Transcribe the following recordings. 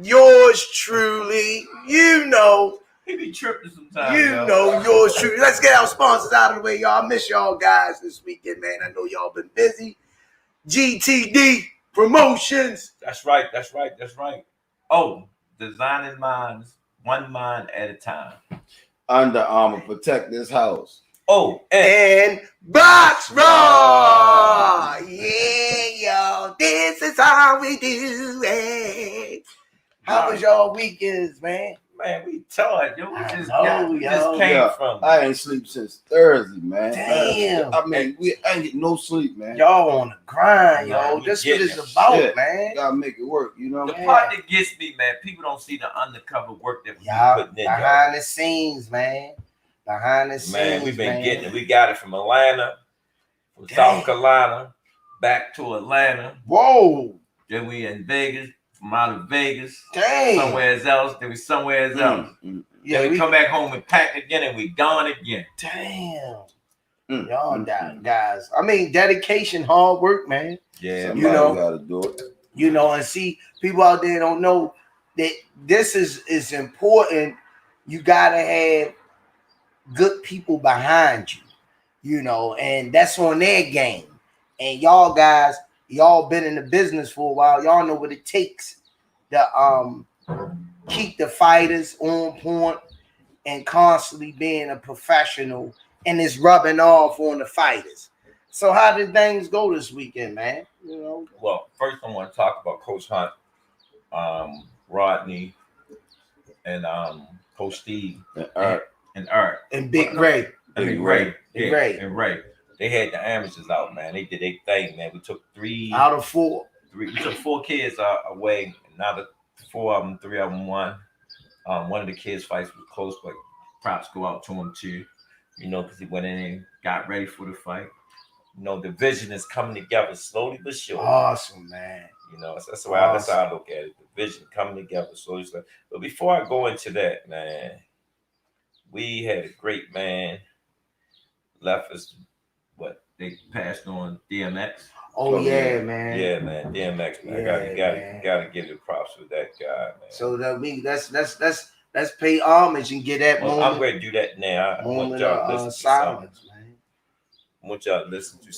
Yours truly, you know. He be tripping sometimes. Yours truly. Let's get our sponsors out of the way, y'all. Miss y'all guys this weekend, man. I know y'all been busy. GTD Promotions. That's right. Oh, designing minds, one mind at a time. Under Armour, protect this house. Oh, and Box Raw. Yeah, y'all. This is how we do it. How was y'all weekends, man? Man, we tired, yo. We just came from. I ain't sleep since Thursday, man. Damn. I mean, I ain't get no sleep, man. Y'all on the grind, yo. That's what it's about, man. Gotta make it work, you know. The part that gets me, man, people don't see the undercover work that we putting in. Behind the scenes, man. Behind the scenes, man. We've been getting it. We got it from Atlanta, from South Carolina, back to Atlanta. Whoa. Then we in Vegas. From out of Vegas, somewhere else. Then we somewhere else. Yeah, then we come back home and pack again, and we gone again. Damn, y'all guys. I mean, dedication, hard work, man. Yeah, you know, gotta do it. You know, and see, people out there don't know that this is important. You gotta have good people behind you, you know, and that's on their game. And y'all guys. Y'all been in the business for a while. Y'all know what it takes to keep the fighters on point and constantly being a professional, and it's rubbing off on the fighters. So how did things go this weekend, man? You know. Well, first I want to talk about Coach Hunt, Rodney, and Coach Steve, and Art, and Big Ray, and Ray. They had the amateurs out, man. They did their thing, man. We took 3 out of 4. We took 4 kids away. Now the 4 of them, 3 of them won. One of the kids' fights was close, but props go out to him too. You know, because he went in and got ready for the fight. You know, the vision is coming together slowly but surely. Awesome, man. You know, that's how I look at it. The vision coming together slowly. But before I go into that, man, we had a great man left us. What they passed on DMX. Oh yeah, man. Yeah, man. DMX, man. Gotta give it props for that guy, man. So let's pay homage and get that moment. I'm going to do that now. I want y'all to listen to silence, man. I want y'all to listen to.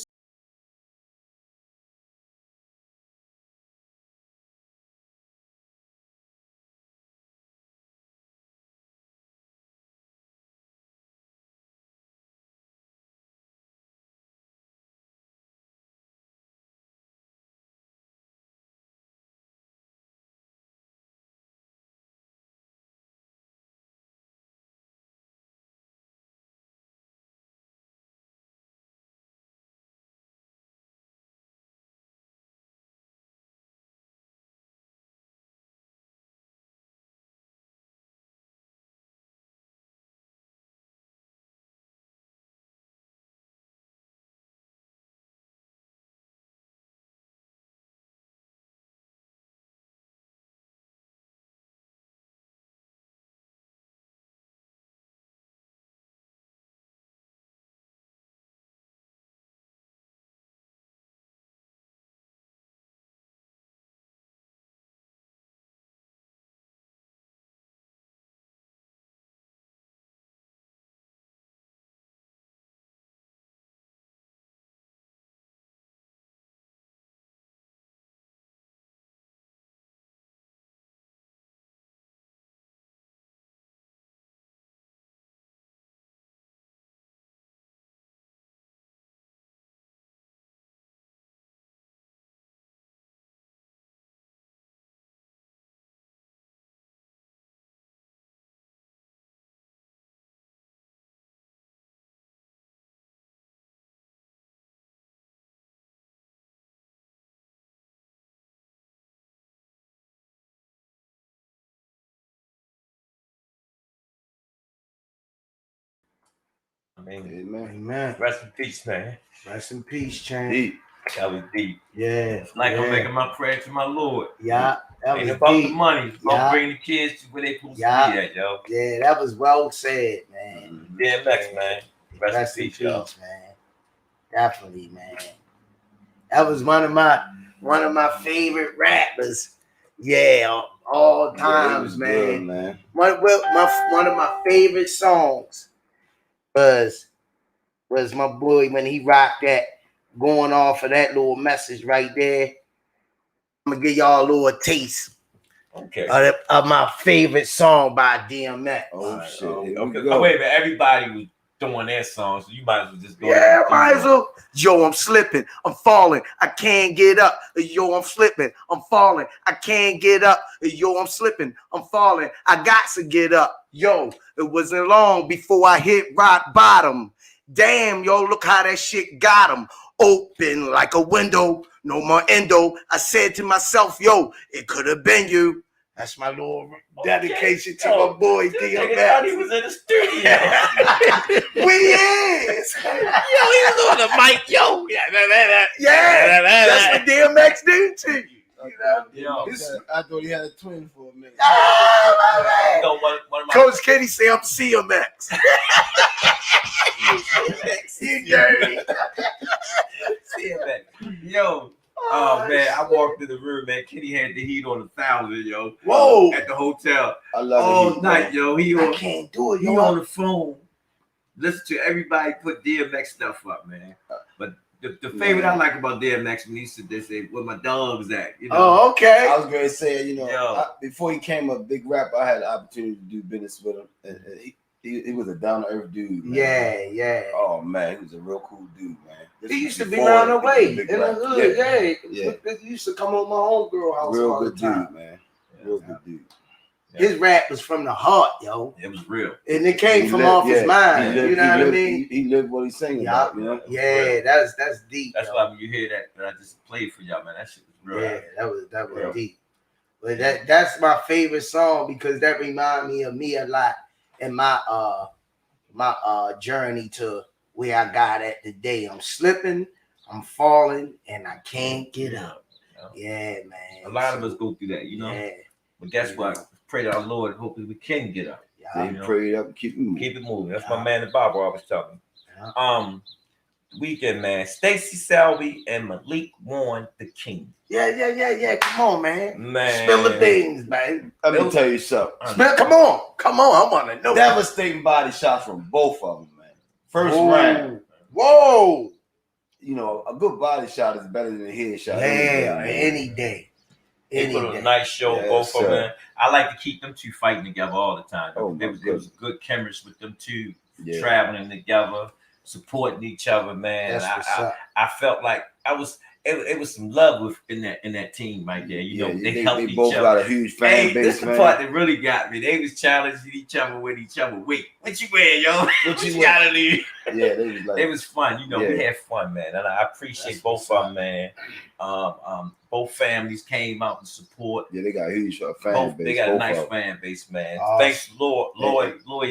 Amen. Rest in peace, man. Rest in peace, Chan. Deep. That was deep. Yeah. Like I'm making my prayer to my Lord. Yeah. That ain't about deep. The money. It's about bringing the kids to where they supposed to be at, yo. Yeah, that was well said, man. DMX, man. Rest in peace, y'all. Man. Definitely, man. That was one of one of my favorite rappers. Yeah, all times, man. Good, man. One of my favorite songs was my boy when he rocked that, going off of that little message right there. I'm gonna give y'all a little taste. Okay. Of my favorite song by DMX. Oh shit! Okay. Oh, wait a minute. Everybody was doing their songs, so you might as well just go. Yeah, might as well. Yo, I'm slipping. I'm falling. I can't get up. Yo, I'm slipping. I'm falling. I can't get up. Yo, I'm slipping. I'm falling. I got to get up. Yo, it wasn't long before I hit rock bottom. Damn, yo, look how that shit got him. Open like a window. No more endo. I said to myself, yo, it could have been you. That's my little dedication to my boy DMX. I thought he was in the studio. We is. Yo, he was on the mic. Yo, Yeah, that's what DMX did to you. I thought he had a twin for a minute. Coach Kenny say I'm CMX. You dirty. CMX. Yo. Oh man, I walked in the room, man. Kenny had the heat on 1,000, yo. Whoa! At the hotel. I love all night, yo. I can't do it, yo. He on the phone. Listen to everybody put DMX stuff up, man. But the favorite I like about DMX when he said they say, "Where my dogs at?" You know? Oh, okay. I was going to say, before he became a big rapper, I had the opportunity to do business with him, and he was a down to earth dude. Man. Yeah. Oh man, he was a real cool dude, man. He used to be around the way in the hood. Yeah. He used to come on my homegirl house. Real all good the time. dude, man. Real good dude. His rap was from the heart, yo. It was real, and it came from off his mind. You know what I mean? He lived what he's singing about. You know? Yeah, that's deep. That's why when you hear that I just played for y'all, man, that shit was real. Yeah, that was deep. But that's my favorite song because that reminds me of me a lot in my journey to where I got at today. I'm slipping, I'm falling, and I can't get up. Yeah, man. A lot of us go through that, you know. Yeah. But guess what? Pray to our Lord, hopefully we can get up. Pray it up and keep it moving. Keep it moving. That's my man, the Bible always telling me. Weekend, man. Stacey Salvi and Malik Warren, the king. Yeah. Come on, man. Spill the things, man. Let me tell you something. Come on. I want to know. Devastating body shots from both of them, man. First round. Whoa. You know, a good body shot is better than a head shot. Yeah, any day. They put a nice show, both of them. I like to keep them two fighting together all the time. There was good chemistry with them two, traveling together, supporting each other, man. I felt like it was some love in that team right there. You know, they helped each other. They both got a huge fan base, this is the part that really got me. They was challenging each other with each other. Wait, what you wearing, yo? What you gotta leave? Yeah, they was like, it was fun. You know, we had fun, man. And I appreciate both of them, man. Both families came out to support. Yeah, they got a huge fan base. They got a nice fan base, man. Thanks, Lloyd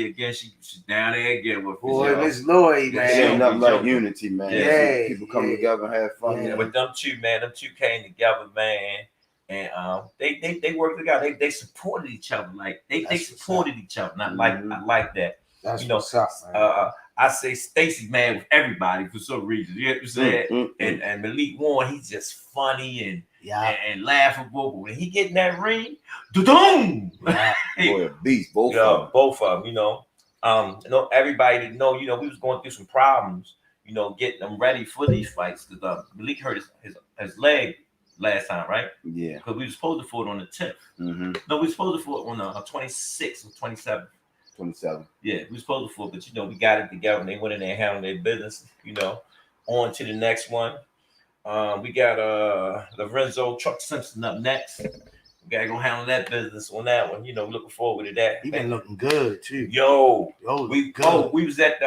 again. She's down there again with Miss Lloyd, man. It ain't nothing like unity, man. Yeah, people come together and have fun. Yeah, but them two came together, man. And they worked together. They supported each other. Like they supported each other. And I like that. That's what's up, man. I say Stacey, man, with everybody for some reason. You know what I'm saying? And Malik Warren, he's just funny and laughable. But when he get in that ring, boom! Boy, a beast, both of them. You know, everybody didn't know. You know, we was going through some problems. You know, getting them ready for these fights because Malik hurt his leg last time, right? Yeah. Because we were supposed to fight on the 10th. Mm-hmm. No, we were supposed to fight on the 26th or 27th. 27. Yeah, we were supposed to fight, but you know, we got it together and they went in there and handled their business. You know, on to the next one. We got Lorenzo Chuck Simpson up next. We gotta go handle that business on that one. You know, looking forward to that. He been looking good too. We was at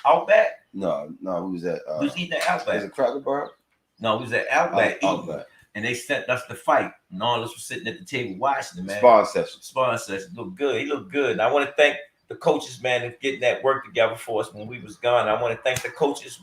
Outback. No, we was at we was eating at Outback. Was it Cracker Bar? No, we was at Outback eating. Outback. And they sent us the fight. And all of us were sitting at the table watching it, man. Spawn session. Looked good. He looked good. And I want to thank the coaches, man, for getting that work together for us when we was gone. I want to thank the coaches,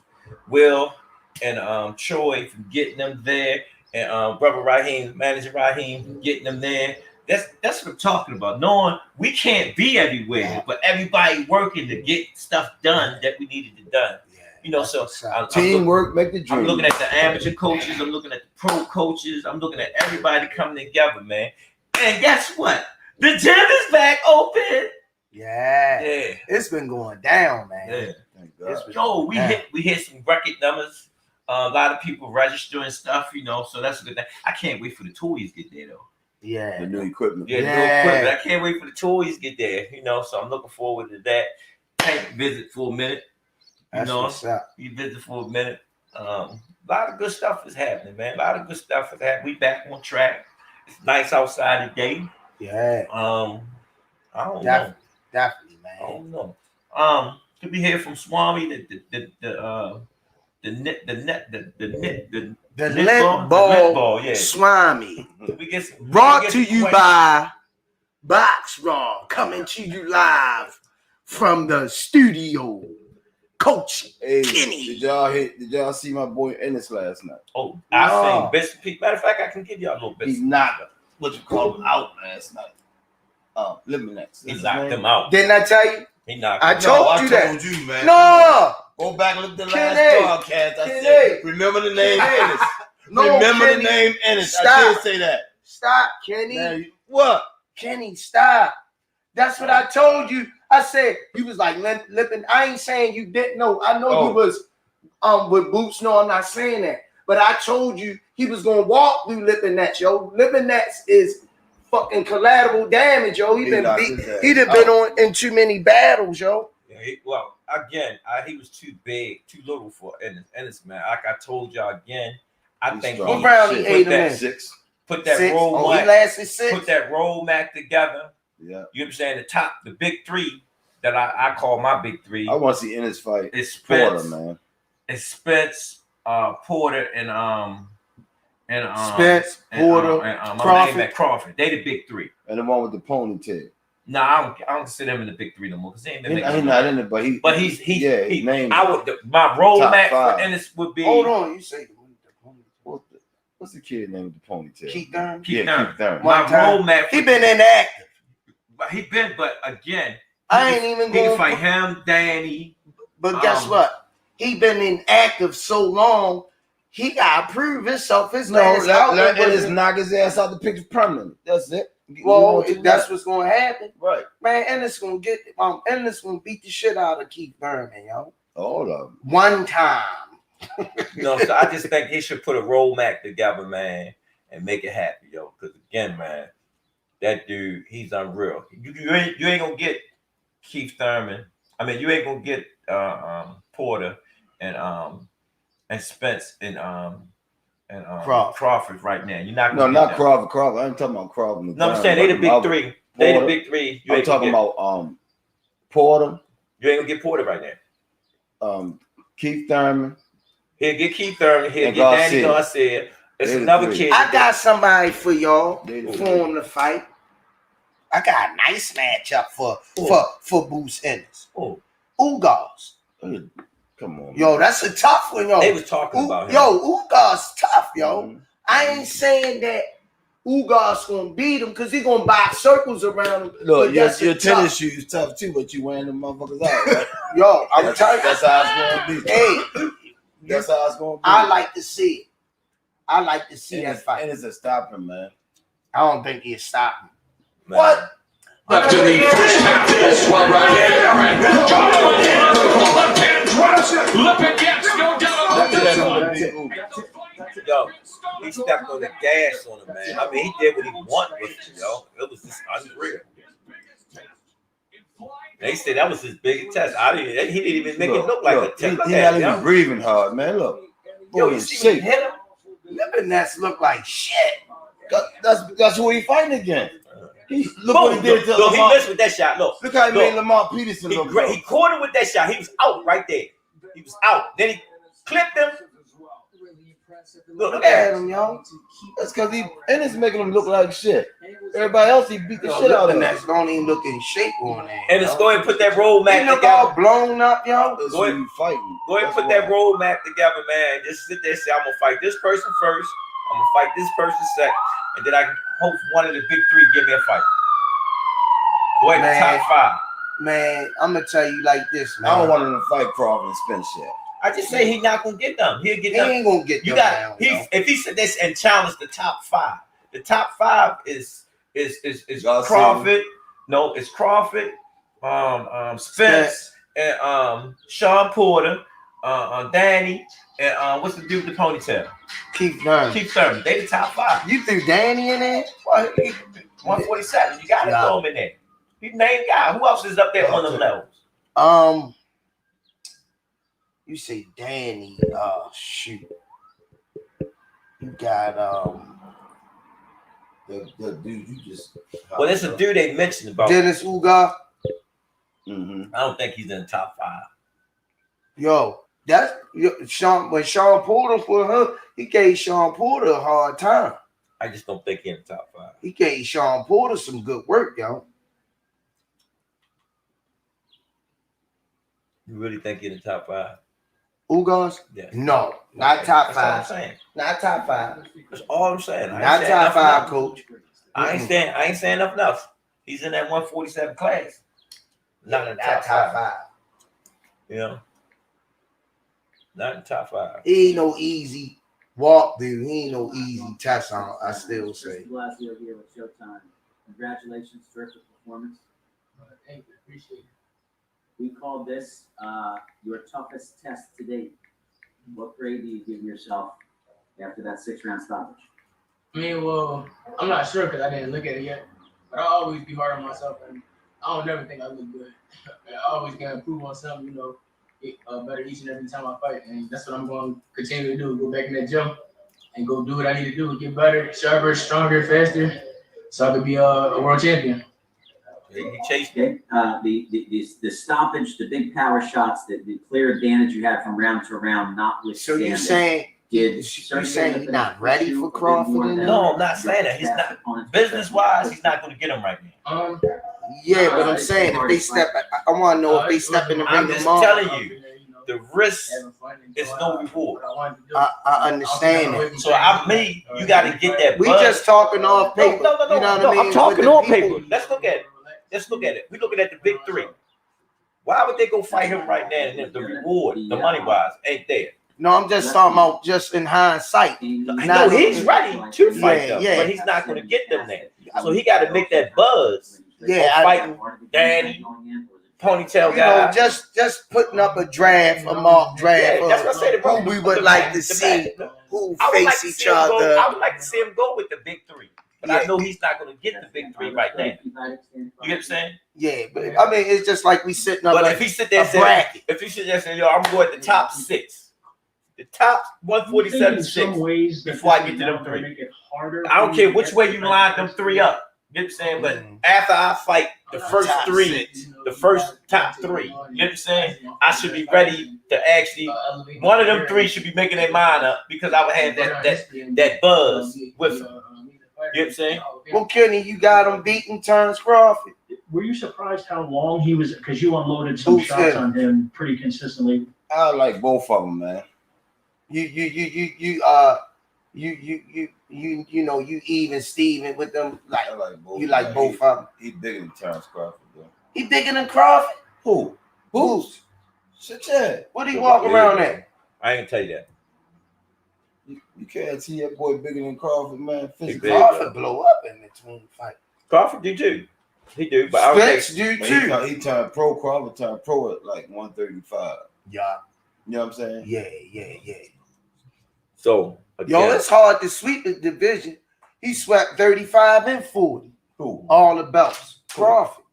Will and Troy, for getting them there. And brother Raheem, manager Raheem, for getting them there. That's what I'm talking about. Knowing we can't be everywhere, but everybody working to get stuff done that we needed to done. You know, so teamwork make the dream. I'm looking at the amateur coaches. I'm looking at the pro coaches. I'm looking at everybody coming together, man. And guess what? The gym is back open. Yeah. It's been going down, man. Yeah. Yo, we hit some record numbers. A lot of people registering stuff, you know, so that's a good thing. I can't wait for the toys to get there, though. Yeah. The new equipment. Yeah, the new equipment. I can't wait for the toys to get there, you know, so I'm looking forward to that. Tank visit for a minute. You know, you visit for a minute. A lot of good stuff is happening, man. A lot of good stuff is happening. We back on track. It's nice outside today. Yeah. I don't know. Definitely, man. I don't know. Could be hear from Swami the lint ball, yeah. Swami. We brought to you by Box Raw, coming to you live from the studio. Coach Kenny. Did y'all see my boy Ennis last night? Oh, I seen bits and pieces. Matter of fact, I can give y'all a little bit. He knocked what you call him out last night. Limonix. He knocked him out. Didn't I tell you? He knocked. I told you, man. No. Go back and look at the last podcast. I said, remember the name Ennis. Remember the name Ennis. I did say that. Stop, Kenny. Man, what? Kenny, stop. That's what I told you. I said you was like lipping. I ain't saying you didn't know. I know you was with Boots. No, I'm not saying that. But I told you he was gonna walk through Lippin' Nats, yo. Lippin' Nats is fucking collateral damage, yo. He done been on in too many battles, yo. Yeah, he was too big, too little for Ennis, man. Like I told y'all again, I think what round he ate him in? Put that roll he lasted 6. Put that roll mat together. Yeah. You understand the big three that I call my big three. I want to see Ennis fight. It's Porter, man. It's Spence, Porter, and Spence, Porter, Crawford. They the big three. And the one with the ponytail. No, I don't consider him in the big three no more because they ain't He's not in it, but he's named. My roll mat for Ennis would be. Hold on, you say what's the kid name with the ponytail? Keith Thurman. Keith Thurman. My roll mat. He been inactive. But again, I ain't even going to fight him, Danny. But guess what? He been inactive so long, he got to prove himself. His let Ennis knock his ass out the picture permanently. That's it. Well, that's what's going to happen. Right. Man, Ennis going to beat the shit out of Keith Thurman, yo. Hold up. One time. So I just think he should put a roll mat together, man, and make it happen, yo. Because again, man, that dude, he's unreal. You ain't gonna get Keith Thurman. I mean, you ain't gonna get Porter and Spence and Crawford right now. You're not gonna not Crawford. Crawford. I ain't talking about Crawford. No, I'm saying they the big three. They the big three. I'm talking about Porter. You ain't gonna get Porter right now. Keith Thurman. He'll get Keith Thurman. He'll get Danny Garcia. It's another kid. I got somebody for y'all for him to fight. I got a nice matchup for Boots Ennis. Ugas. Come on. Yo, that's a tough one, yo. They was talking about him. Yo, Ugas tough, yo. I ain't saying that Ugas gonna beat him because he gonna box circles around him. Look, your tennis shoes tough too, but you wearing them motherfuckers out, right? Yo, I'm telling you. That's how it's gonna be. Hey. That's how it's gonna be. I like to see it. I like to see that fight. And it's a stopper, man. I don't think he'll stop him. Man. What? After the first half, this one right here, and look against yo, he stepped on the gas on him, man. I mean, he did what he wanted with it, yo. It was just unreal. They said that was his biggest test. He didn't even make it look like a test. He's not even breathing hard, man. Look. Yo, you see him hit him? Lippin' Nats look like shit. That's who he fighting against. Look what he did to Lamar. Lamar. He missed with that shot. Look how he made Lamar Peterson look. He caught him with that shot. He was out right there. He was out. Then he clipped him. Look at him, yo. That's because Ennis making him look like shit. Everybody else, he beat the shit out of him. Nats don't even look in shape on that. And let's go ahead and put that roll mat together. All blown up, yo. Go ahead and fighting. Go ahead and put that roll mat together, man. Just sit there and say, I'm gonna fight this person first. I'm gonna fight this person second, and then I can hope one of the big three give me a fight. Go ahead, top 5. Man, I'm gonna tell you like this, man. I don't want him to fight Crawford and Spence yet. I just say he's not gonna get them. He'll get He them. ain't gonna get You them got now, yo. if he said this and challenged the top 5. The top 5 is Y'all Crawford. No, it's Crawford, Spence, and Sean Porter, Danny, and what's the dude with the ponytail? Keith Thurman. Keith Thurman. They the top 5. You threw Danny in there? Well, 147. You got to throw him in there. He's the main guy. Who else is up there on the levels? You say Danny. Shoot. You got the dude you just. Well, there's a dude they mentioned about. Dennis Uga. I don't think he's in the top 5. Yo, that's Sean. When Sean Porter put her, he gave Sean Porter a hard time. I just don't think he's in the top 5. He gave Sean Porter some good work, yo. You really think he's in the top 5? Ugas? Yeah. No, not top That's all I'm 5. saying. Not top 5. That's all I'm saying. Not top 5, coach. I ain't saying nothing else. He's in that 147 class. Not in the Not top 5. You know? Not in the top 5. He ain't no easy walk, dude. He ain't no easy test on. I still say. Blasio here with Showtime. Congratulations, terrific performance. Thank you, appreciate it. We called this your toughest test to date. What grade do you give yourself after that 6-round stoppage? I mean, well, I'm not sure because I didn't look at it yet, but I always be hard on myself, and I don't never think I look good. I always gotta improve on something, you know, get better each and every time I fight, and that's what I'm going to continue to do. Go back in that gym and go do what I need to do, get better, sharper, stronger, faster, so I could be a world champion. He chased Okay, the stoppage, the big power shots, the clear advantage you had from round to round, So notwithstanding. you saying Did you saying he's not ready for Crawford? No, I'm not saying that. He's not business-wise. He's not going to get him right now. Yeah, but I'm saying if they step, I want to know if they step in the ring I'm just tomorrow. telling you, the risk is no reward. I understand it. So you got to get that. We buzz. just talking off No, paper. no, no, no, You know what no. I mean? I'm talking With the on people- paper. Let's look at it. Let's look at it. We're looking at the big 3. Why would they go fight him right now? And if the reward, the money-wise, ain't there? No, I'm just talking about just in hindsight. No, he's ready to fight them, yeah. but he's not going to get them there. So he got to make that buzz. Yeah, Fighting Danny, ponytail You guy. know, just putting up a draft, a mock draft. Yeah, that's what I said. Who we would like to see who face each other. I would like to see him go with the big 3, but I know he's not going to get the big 3 right now. You get what I'm saying? Yeah, but I mean, it's just like we sitting up. But Like if he sit there and say, bracket. if he sit there and say, yo, I'm going to the top 6, the top 147 6, before I get to them 3. I don't care which way you line them 3 up. You know what I'm saying? But after I fight the first Top 3, the first top 3, you know what I'm saying? I should be ready to actually, one of them 3 should be making their mind up because I would have that buzz with him. You know what I'm saying? Well, Kenny, you got him beating Terrence Crawford. Were you surprised how long he was? Because you unloaded some Who's shots him? on him pretty consistently. I like both of them, man. You know, you even Steven with them. Like, I like both. you like both of them. He bigger than Terrence Crawford, though. He bigger than Crawford? Who? Who's? Shit, yeah. What he walk around at? I ain't gonna tell you that. You can't see that boy bigger than Crawford, man. He Physically. big. Crawford blow up in between fight. Crawford do too. He do, but I don't Spence think. do too. He turned pro. Crawford turned pro at like 135. Yeah, You know what I'm saying? yeah. So Yo, again, it's hard to sweep the division. He swept 35 and 40. Who? All the belts. Crawford.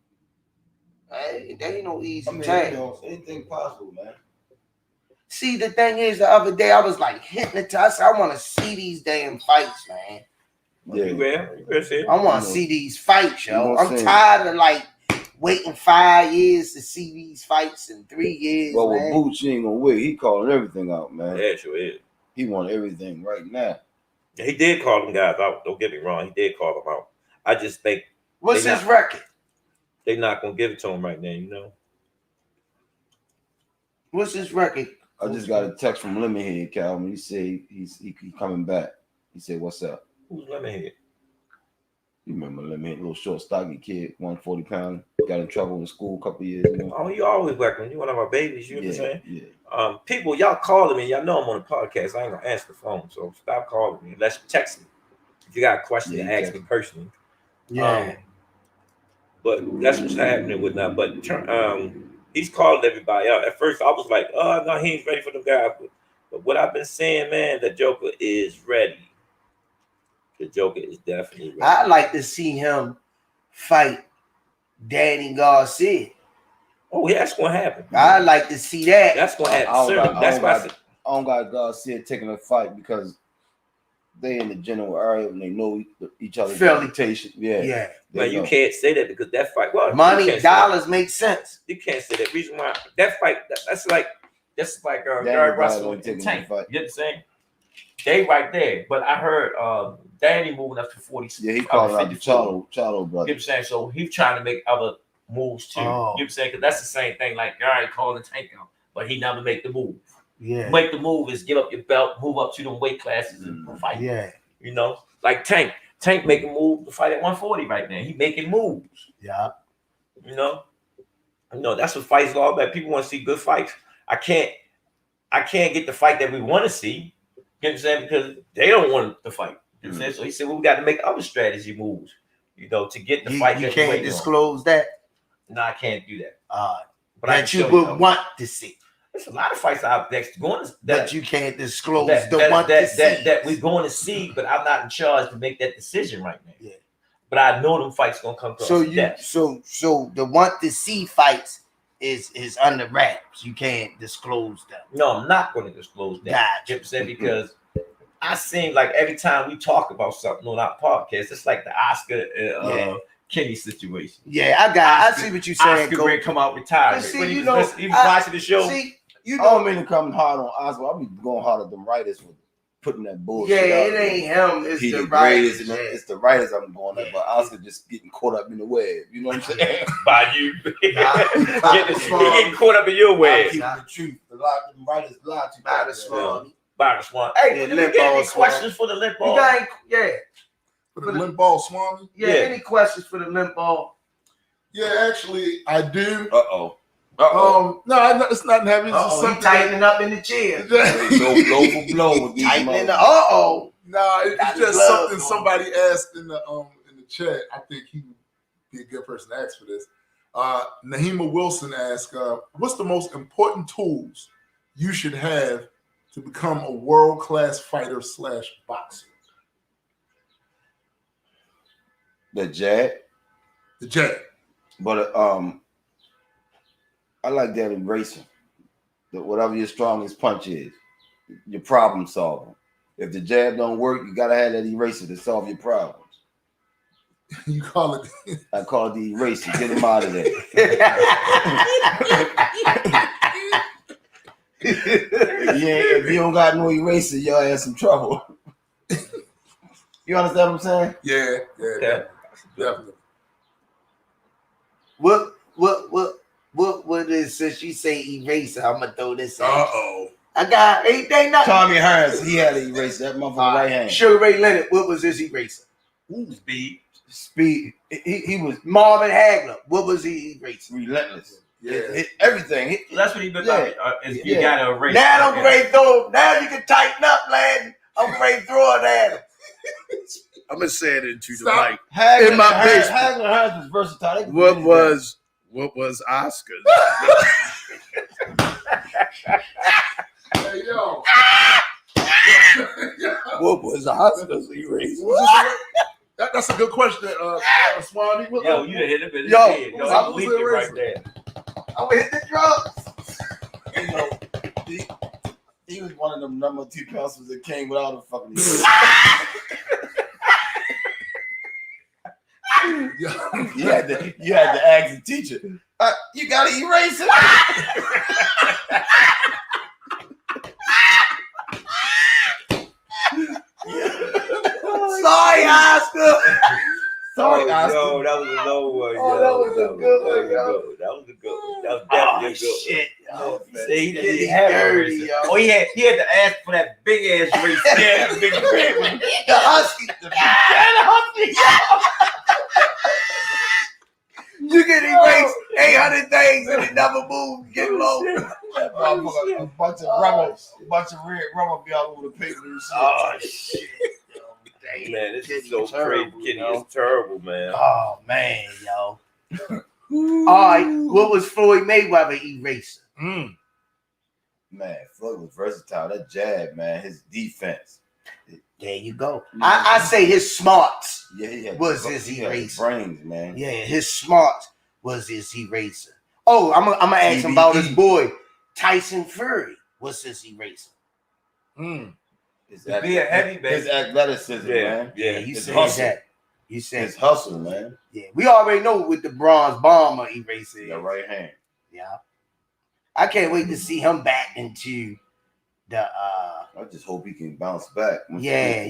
Hey, that ain't no easy I mean, task. you know, anything possible, man. See, the thing is, the other day I was like hypnotized. I want to see these damn fights, man. Yeah. you real see it? I want You to know, see these fights, you yo. know what I'm I'm saying? tired of like waiting 5 years to see these fights in 3 years, Well, with man. Boots, he ain't gonna wait. He calling everything out, man. Yeah, sure is. He want everything right now. He did call them guys out. Don't get me wrong. He did call them out. I just think What's they his not- record? they're not gonna give it to him right now. You know. What's his record? I just got a text from Lemonhead, Calvin. He said he coming back. He said, "What's up?" Who's Lemonhead? You remember that man, little short, stocky kid, 140 pounds, got in trouble in school a couple years. You know? Oh, you always welcome. You one of our babies. You know what I'm saying? Yeah. People, y'all calling me. Y'all know I'm on the podcast. I ain't gonna answer the phone, so stop calling me. Let's text me if you got a question to ask me personally. Yeah. But that's what's happening with now. But he's calling everybody out. At first, I was like, oh no, he ain't ready for the guy. But what I've been saying, man, the Joker is ready. The Joker is definitely ready. I'd like to see him fight Danny Garcia. Oh, yeah, that's gonna happen. I'd like to see that. That's gonna happen. I don't got Garcia taking a fight because they in the general area and they know each other's reputation. Yeah. But you can't say that because that fight, well, money, dollars make sense. You can't say that. Reason why that fight, that's like Gary Russell and Tank. You know what I'm saying? They right there. But I heard Danny moving up to 46. Yeah, he called out the Charlo brother. You know what I'm saying? So he's trying to make other moves too. You know what I'm saying? Because that's the same thing. Like Gary calling Tank out, but he never make the move. Yeah. Make the move is give up your belt, move up to them weight classes and fight. Yeah. You know, like Tank making move to fight at 140 right now. He making moves. Yeah. You know, that's what fights all about. People want to see good fights. I can't get the fight that we want to see. You know what I'm saying? Because they don't want the fight. You know what I'm saying? So he said, well, we got to make other strategy moves, you know, to get the fight. You can't disclose that. No, I can't do that. But that you would want to see. There's a lot of fights out there that you can't disclose that we're going to see, but I'm not in charge to make that decision right now. Yeah. But I know them fights gonna come. So the want to see fights is under wraps. You can't disclose them. No, I'm not going to disclose that. Gotcha. You know what I'm saying? Because I seem like every time we talk about something on our podcast, it's like the Oscar Kenny situation. Yeah, I see what you're saying. Oscar ready come out retired. See, when you he know, was watching the show. See, I don't mean to come hard on Oscar. I'll be going hard at them writers for putting that bullshit. Yeah, out it ain't him. It's he the writers. writers. It's the writers I'm going at, but Oscar just getting caught up in the web. You know what I'm saying? By you. He getting caught up in your web. The truth. A lot of them writers lie to By the Swan. By the Swan. Hey, did you get any questions for the limp ball? For the limp ball Swami? Yeah, any questions for the limp ball? Yeah, actually, I do. No, it's not heavy. It's just something tightening up in the chair. blow for blow with these tightening the Nah, it's just something somebody asked in the chat. I think he would be a good person to ask for this. Nahima Wilson asked, what's the most important tools you should have to become a world-class fighter / boxer? The jab. But I like that eraser. That whatever your strongest punch is, your problem solving. If the jab don't work, you gotta have that eraser to solve your problems. You call it? I call it the eraser. Get him out of there. If you don't got no eraser, y'all have some trouble. You understand what I'm saying? Yeah. Definitely. What is, since she say eraser, I'm gonna throw this out. I got ain't nothing. Tommy Hearns, he had an eraser. That motherfucker right hand. Sugar Ray Leonard, what was his eraser? Speed. He was Marvin Hagler. What was he erasing? Relentless. Yeah. Everything. That's what he been like. You gotta erase. Now I'm ready to throw. Now you can tighten up, lad. I'm ready to throw it at him. I'm gonna say it into the mic. Hagler, in my basement. Hagler Hearns was versatile. What was Oscar's? Hey, yo. What was Oscar's eraser? That's a good question, Swami. Yo, you done hit him in his head. Yo, I'm leaking right there. I'm gonna hit the drugs. You know, he was one of them number 2 pencils that came without a fucking eraser. You had to ask the teacher. You got to erase it. Sorry, Oscar. Sorry, Oscar. Yo, that was a low one. That was a good one, yo. That was a good one. That was definitely a good one. Shit. Yo. See, he didn't have dirty, it. yo. Oh, he had to ask for that big ass race. Yeah, big red one. The husky. The husky. a bunch of red rubber be all over the paper and shit. Oh shit. Man, this Kitty is so terrible, crazy. Kitty yo. is terrible, man. Oh man, yo. All right, what was Floyd Mayweather eraser? Man, Floyd was versatile. That jab, man, his defense. There you go. I say his smarts Yeah, was his he had eraser. brains, man. Yeah, his smarts was his eraser. Oh, I'm gonna ask him about his boy Tyson Fury. What's his eraser? To be a heavy, baby. His athleticism, man. Yeah, you His said hustle. that. You said His hustle, man. Yeah, we already know what the bronze bomber eraser is. Your right hand. Yeah, I can't wait to see him back into the. I just hope he can bounce back. Yeah.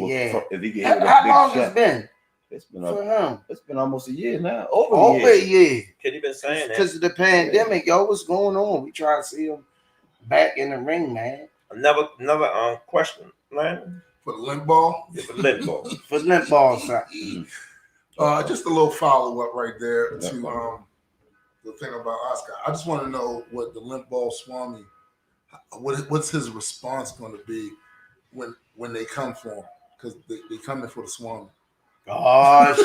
If he can hit How a big long shot. it's been It's been for him? It's been almost a year now. Over Over a a year. year. Kitty been saying that. Because of the pandemic, yo, what's going on? We try to see him back in the ring, man. Another question, man. For the limp ball. Yeah, for limp ball. For limp ball, son. Just a little follow up right there to the thing about Oscar. I just want to know what the limp ball Swami, what's his response going to be when they come for him, because they coming for the Swami. Gosh.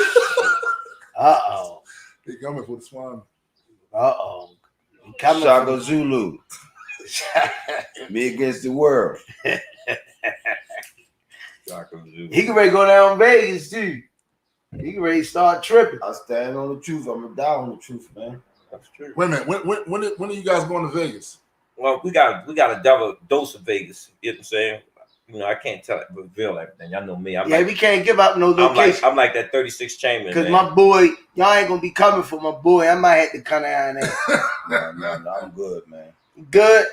Uh-oh. They coming for the Swami. Uh-oh. Shaka Zulu. Me against the world. He can ready to go down Vegas too. He can ready to start tripping. I stand on the truth. I'm gonna die on the truth, man. That's true. Wait a minute. When are you guys going to Vegas? Well, we got a double dose of Vegas. You know what I'm saying? You know, I can't reveal everything. Y'all know me. We can't give up no location. I'm like that 36 chamber. Because my boy, y'all ain't gonna be coming for my boy. I might have to come down there. No, I'm good, man. Good.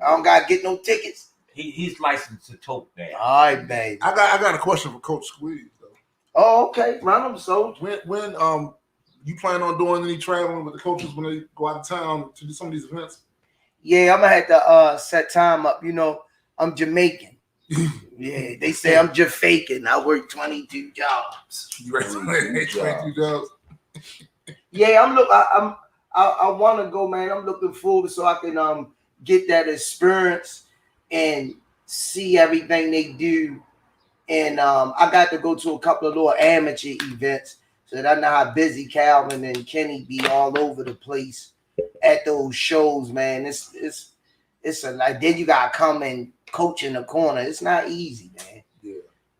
I don't gotta get no tickets. He's licensed to tote now. All right, baby. I got a question for Coach Squeeze though. Oh, okay. Run them, so. When you plan on doing any traveling with the coaches when they go out of town to do some of these events? Yeah, I'm gonna have to set time up. You know, I'm Jamaican. Yeah, they say I'm just faking. I work 22 jobs. You ready to 22 jobs? Yeah, I want to go, man. I'm looking forward so I can get that experience and see everything they do. And I got to go to a couple of little amateur events so that I know how busy Calvin and Kenny be all over the place at those shows, man. It's a like, then you gotta come and coach in the corner. It's not easy, man. Yeah,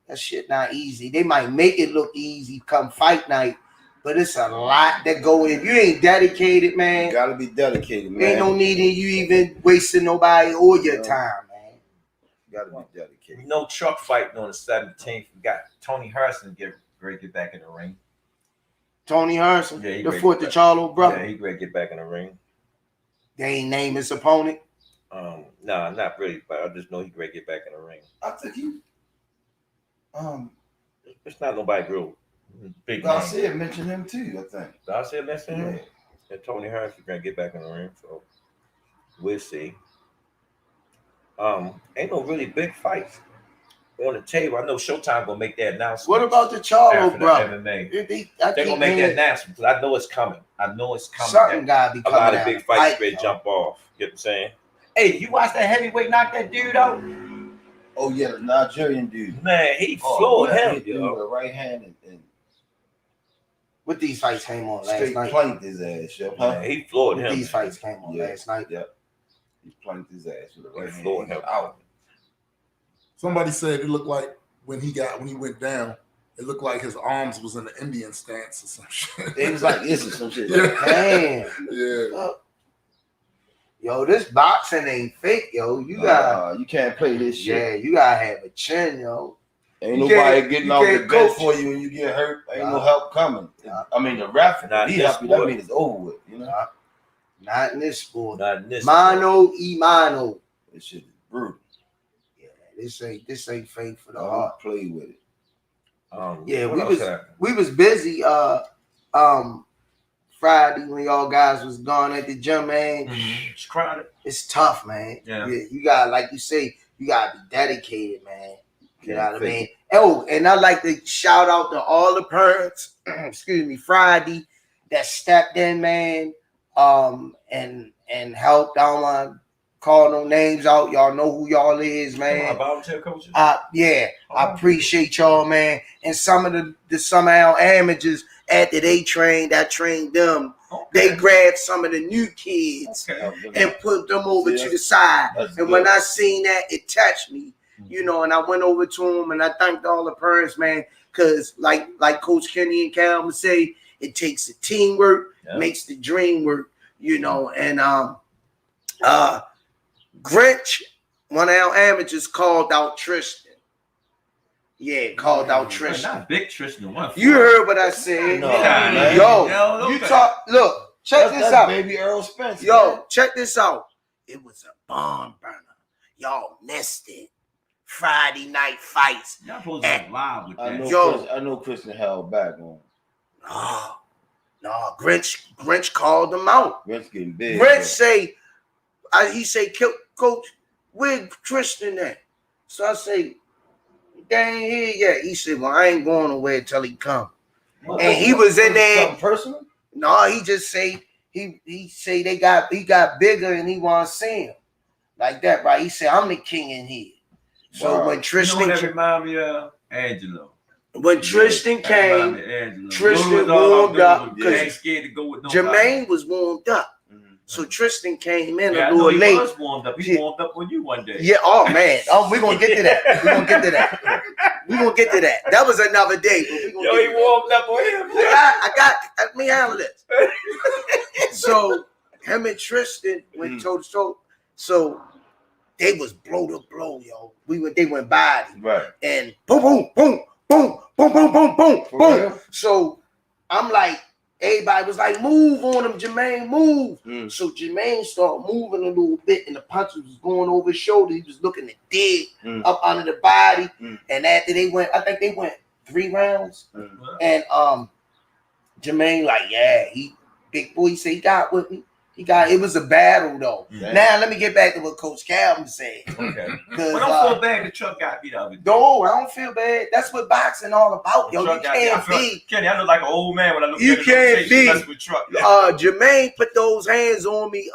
that shit not easy. They might make it look easy come fight night, but it's a lot that go in. If you ain't dedicated, man, You gotta be dedicated, man. ain't no need in you even wasting nobody or your time, man. You gotta be dedicated. No truck fighting on the 17th. We got Tony Harrison get back in the ring. Tony Harrison, Yeah, he the ready fourth to to Charlo brother. Yeah, he ready to get back in the ring. They ain't name his opponent. Nah, not really, but I just know he ready to get back in the ring. I think he It's not nobody real big. Garcia mentioned him too, I think. Garcia mentioned him. Yeah. And Tony Harrison gonna get back in the ring, so we'll see. Ain't no really big fights on the table. I know Showtime gonna make that announcement. What about the Charlo after the brother? MMA. They gonna make that announcement because I know it's coming. Something gotta be A coming lot of out big of fights fight, ready to though. jump off. You know what I'm saying? Hey, you watch that heavyweight knock that dude out? Oh yeah, the Nigerian dude. Man, he floored yeah, him, he threw yo. with a right hand and What these fights came on last straight night? planked his ass, yo. Huh? Man, he floored him. These fights came on last night. Yep. He planked his ass with a right hand. floored him out. Somebody said it looked like when he went down, it looked like his arms was in the Indian stance or some shit. It was like this or some shit. Yeah. Damn. Yeah. Yo, this boxing ain't fake, yo. You got you can't play this shit. yeah, you gotta have a chin, yo. Ain't You nobody can't- getting you off the can't bench coach. for you when you get hurt. Ain't no Nah. help coming. Nah. I mean, the ref, Not he this help you. That sport. means it's over with. You know, Not in this sport. Not in this. Mano y mano. this shit is brutal. Yeah, this ain't fake for the I heart. don't play with it. Yeah, what we else was happened? we was busy Friday when y'all guys was gone at the gym, man. It's crowded. It's tough, man. Yeah. You got, like you say, you gotta be dedicated, man. You know what I fake mean? Oh, and I'd like to shout out to all the parents, excuse me, Friday, that stepped in, man, and helped. I don't want to call no names out. Y'all know who y'all is, man. Volunteer coaches. Yeah, I appreciate y'all, man. And some of the somehow amateurs after they trained, I trained them. They grabbed some of the new kids and put them over to the side. And when I seen that, it touched me, you know. And I went over to them and I thanked all the parents, man, because like Coach Kenny and Cal would say, it takes the teamwork, makes the dream work, you know. And Grinch, one of our amateurs, called out Tristan. Yeah, called out Tristan. Not big Tristan. You heard what I said. No, man. Yo, you talk. Look, check this out. Baby Earl Spence. Yo, man. check this out. It was a barn burner. Y'all missed it. Friday night fights. Y'all supposed to be live with that. I know Christian held back on. No, Grinch called him out. Grinch getting big. Grinch say, he say, Coach, where Tristan at? So I say, they ain't here yet. He said, well, I ain't going nowhere until he come. And he was in there. Something personal? No, he just say he say he got bigger and he want to see him like that, right? He said, I'm the king in here. So when Tristan, you know what that remind me of? Angelo. When Tristan came, Tristan warmed up because Jermaine was warmed up. So Tristan came in a little late. He was warmed up. He warmed up on you one day. Yeah. Oh man. Oh, we're gonna get to that. We're gonna get to that. That was another day. But He warmed up on him. Let me handle this. So him and Tristan went toe to toe. So they was blow to blow, yo. They went body. Right. And boom, boom, boom, boom, boom, boom, boom, boom, boom. So I'm like, everybody was like, move on him, Jermaine, move. So Jermaine started moving a little bit, and the punches was going over his shoulder. He was looking to dig up under the body. And after they went, I think they went 3 rounds. And Jermaine like, yeah, big boy, he said he got with me. It was a battle though. Now let me get back to what Coach Calvin said. Okay. But don't feel bad the truck got beat up. No, I don't feel bad. That's what boxing all about, yo. You can't be. Kenny, I look like an old man when I look you at can't be. With truck. Jermaine put those hands on me.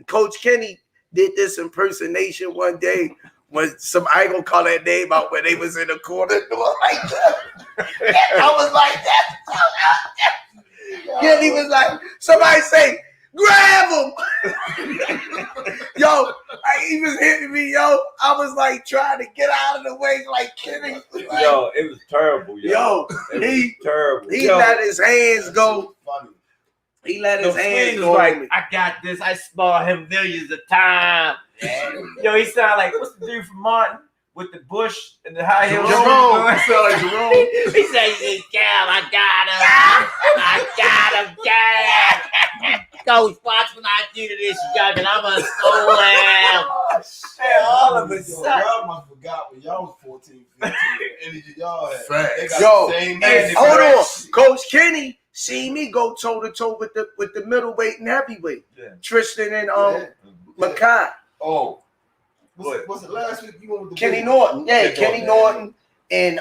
Coach Kenny did this impersonation one day when I ain't gonna call that name out when they was in the corner doing like that. I was like that. Kenny was like, somebody say, grab him. Yo, he was hitting me, yo. I was like trying to get out of the way, like Kenny. Like, yo, it was terrible, yo. Terrible. He let his hands go. Funny. He let his hands go. Like, I got this. I sparred him millions of times. Yo, he sound like, what's the dude from Martin with the bush and the high heels? Jerome. He sound like Jerome. He said, Cal, I got him, Cal. Coach, watch when I do to this young and I'm a soul him. All of a sudden. Y'all must forgot when y'all was 14, 15. The energy y'all had. They got Yo, the same hold on. Coach Kenny see me go toe to toe with the middleweight and heavyweight. Tristan and Makai. Oh. Was it last week? You went with the Kenny Norton. Yeah, Kenny Norton. And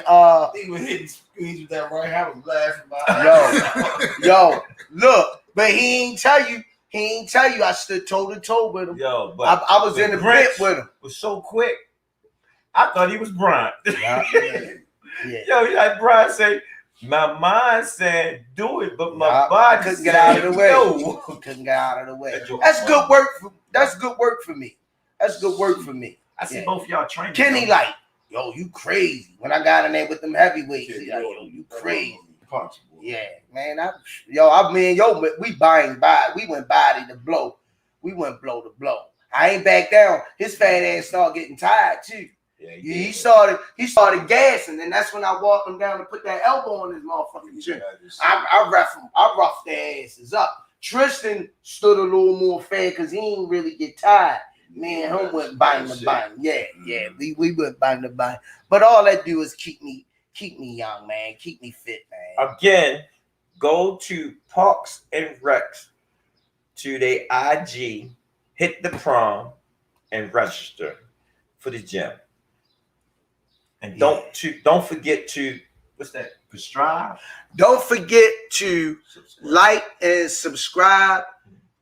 he was hitting screens with that right hand. I was laughing about yo, look, but he ain't tell you I stood toe to toe with him. Yo, but I was in the pit with him. Was so quick. I thought he was Brian. Yeah. Yo, like Brian say, my mind said do it, but my body couldn't get out of the way. No. Couldn't get out of the way. That's good work. That's good work for me. I see both y'all training. Kenny like, yo, you crazy. When I got in there with them heavyweights, like, yo, you crazy. Yeah, man. We went body to blow. We went blow to blow. I ain't back down. His fat ass started getting tired too. Yeah, he started gassing, and that's when I walked him down to put that elbow on his motherfucking chin. I roughed their asses up. Tristan stood a little more fair because he ain't really get tired. Me and him went bang to bang. Yeah. We went bang to bang. But all that do is keep me young, man. Keep me fit, man. Again, go to Parks and Recs to their IG, hit the prom, and register for the gym. And don't forget to subscribe. Don't forget to like and subscribe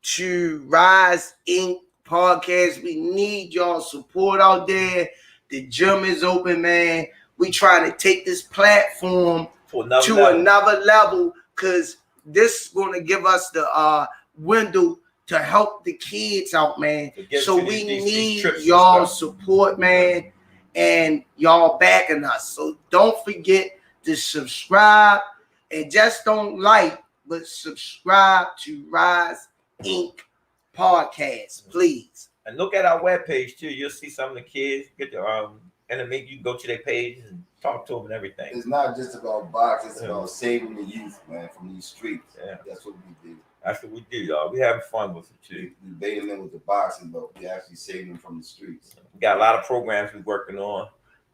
to Rize Inc. Podcast. We need y'all support out there. The gym is open, man. We trying to take this platform to another level because this is going to give us the window to help the kids out, man. So we need y'all support, man, and y'all backing us. So don't forget to subscribe and just don't like, but subscribe to Rize Inc. Podcast, please. And look at our webpage too. You'll see some of the kids get the and maybe you can go to their page and talk to them and everything. It's not just about boxing, it's about saving the youth, man, from these streets. Yeah. That's what we do. That's what we do, y'all. We having fun with it too. We baiting them with the boxing, but we actually saving them from the streets. We got a lot of programs we're working on.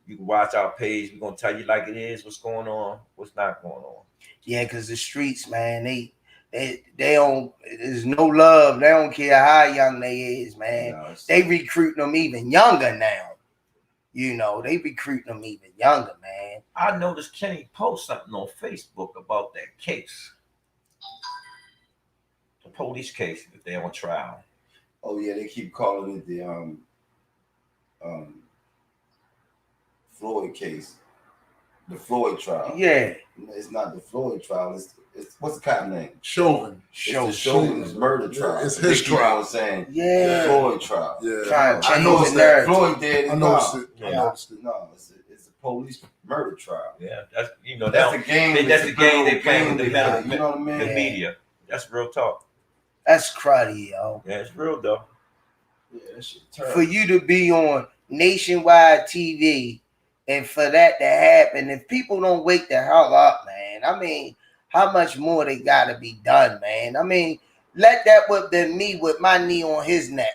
You can watch our page. We're gonna tell you like it is, what's going on, what's not going on. Yeah, because the streets, man, they don't. There's no love. They don't care how young they is, man. No, they recruiting them even younger now. You know, they recruiting them even younger, man. I noticed Kenny post something on Facebook about that case, the police case that they're on trial. Oh yeah, they keep calling it the Floyd case, the Floyd trial. Yeah, it's not the Floyd trial. It's what's the cop name? Chauvin. It's the Chauvin's murder trial. Yeah, it's his trial. Was saying yeah, the Floyd trial. Yeah, I noticed that Floyd did. I noticed it. Yeah. I noticed it. No, it's a police murder trial. Yeah, that's that's the game. That's the game they play with the you know what I mean? The media. That's real talk. That's cruddy, yo. Yeah, it's real though. Yeah, that shit terrible. For you to be on nationwide TV and for that to happen, if people don't wake the hell up, man, I mean, how much more they gotta be done, man? I mean, let that would have been me with my knee on his neck.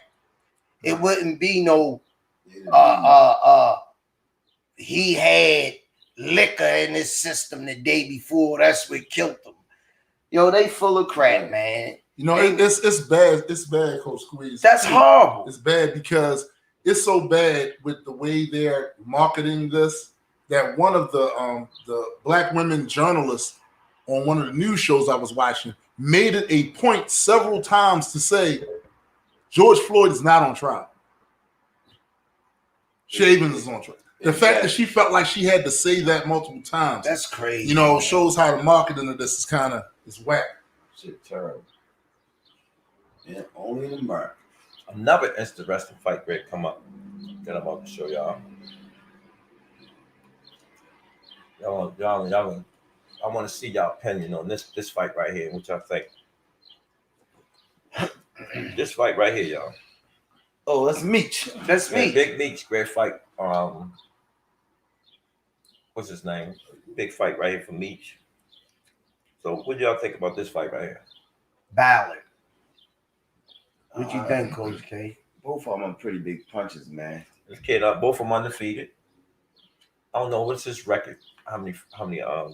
It wouldn't be no he had liquor in his system the day before. That's what killed him. Yo, they full of crap, man. You know, it's bad. It's bad, Coach Squeeze. That's horrible. It's bad because it's so bad with the way they're marketing this that one of the black women journalists on one of the news shows I was watching made it a point several times to say George Floyd is not on trial. Shavin is on trial. The fact that she felt like she had to say that multiple times. That's crazy. You know, shows how the marketing of this is whack. Shit terrible. Yeah, only in America. Another interesting fight Greg come up that I'm about to show y'all. Y'all, I want to see y'all opinion on this fight right here. What y'all think? This fight right here, y'all. Oh, that's Meech. That's Meech. Big Meech, great fight. What's his name? Big fight right here for Meech. So, what do y'all think about this fight right here? Ballard. What you think, Coach K? Both of them are pretty big punches, man. This kid, both of them undefeated. I don't know what's his record. How many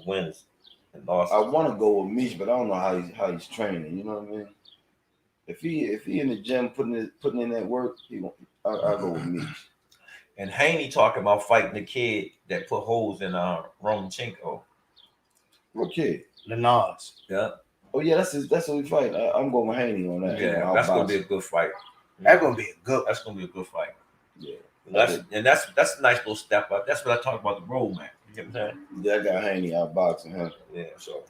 wins and losses? I want to go with Meech, but I don't know how he's training. You know what I mean? If he in the gym putting in that work, I'll go with Meech. And Haney talking about fighting the kid that put holes in Romachenko. What kid? Lenars. Yeah. Oh yeah, that's what we fight. I'm going with Haney on that. Yeah, that's gonna be a good fight. That's gonna be a good fight. Yeah. That's a nice little step up. That's what I talk about the roadmap. You know what I'm saying? Yeah, I got Haney outboxing him. Yeah, so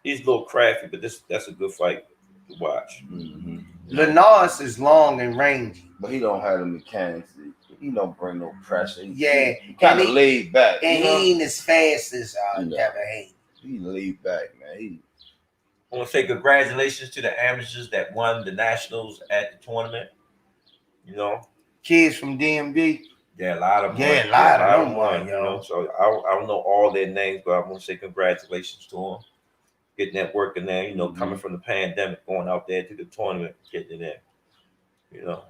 he's a little crafty, but that's a good fight to watch. Mm-hmm. Lenars is long and rangy, but he don't have the mechanics. He don't bring no pressure. He kind of laid back, and he ain't as fast as Kevin Haney. He laid back, man. I want to say congratulations to the amateurs that won the nationals at the tournament. You know, kids from DMV. Yeah, a lot of them. Yeah, a lot of them won, you know. So I don't know all their names, but I want to say congratulations to them. Getting that work in there, coming from the pandemic, going out there to the tournament, getting in there,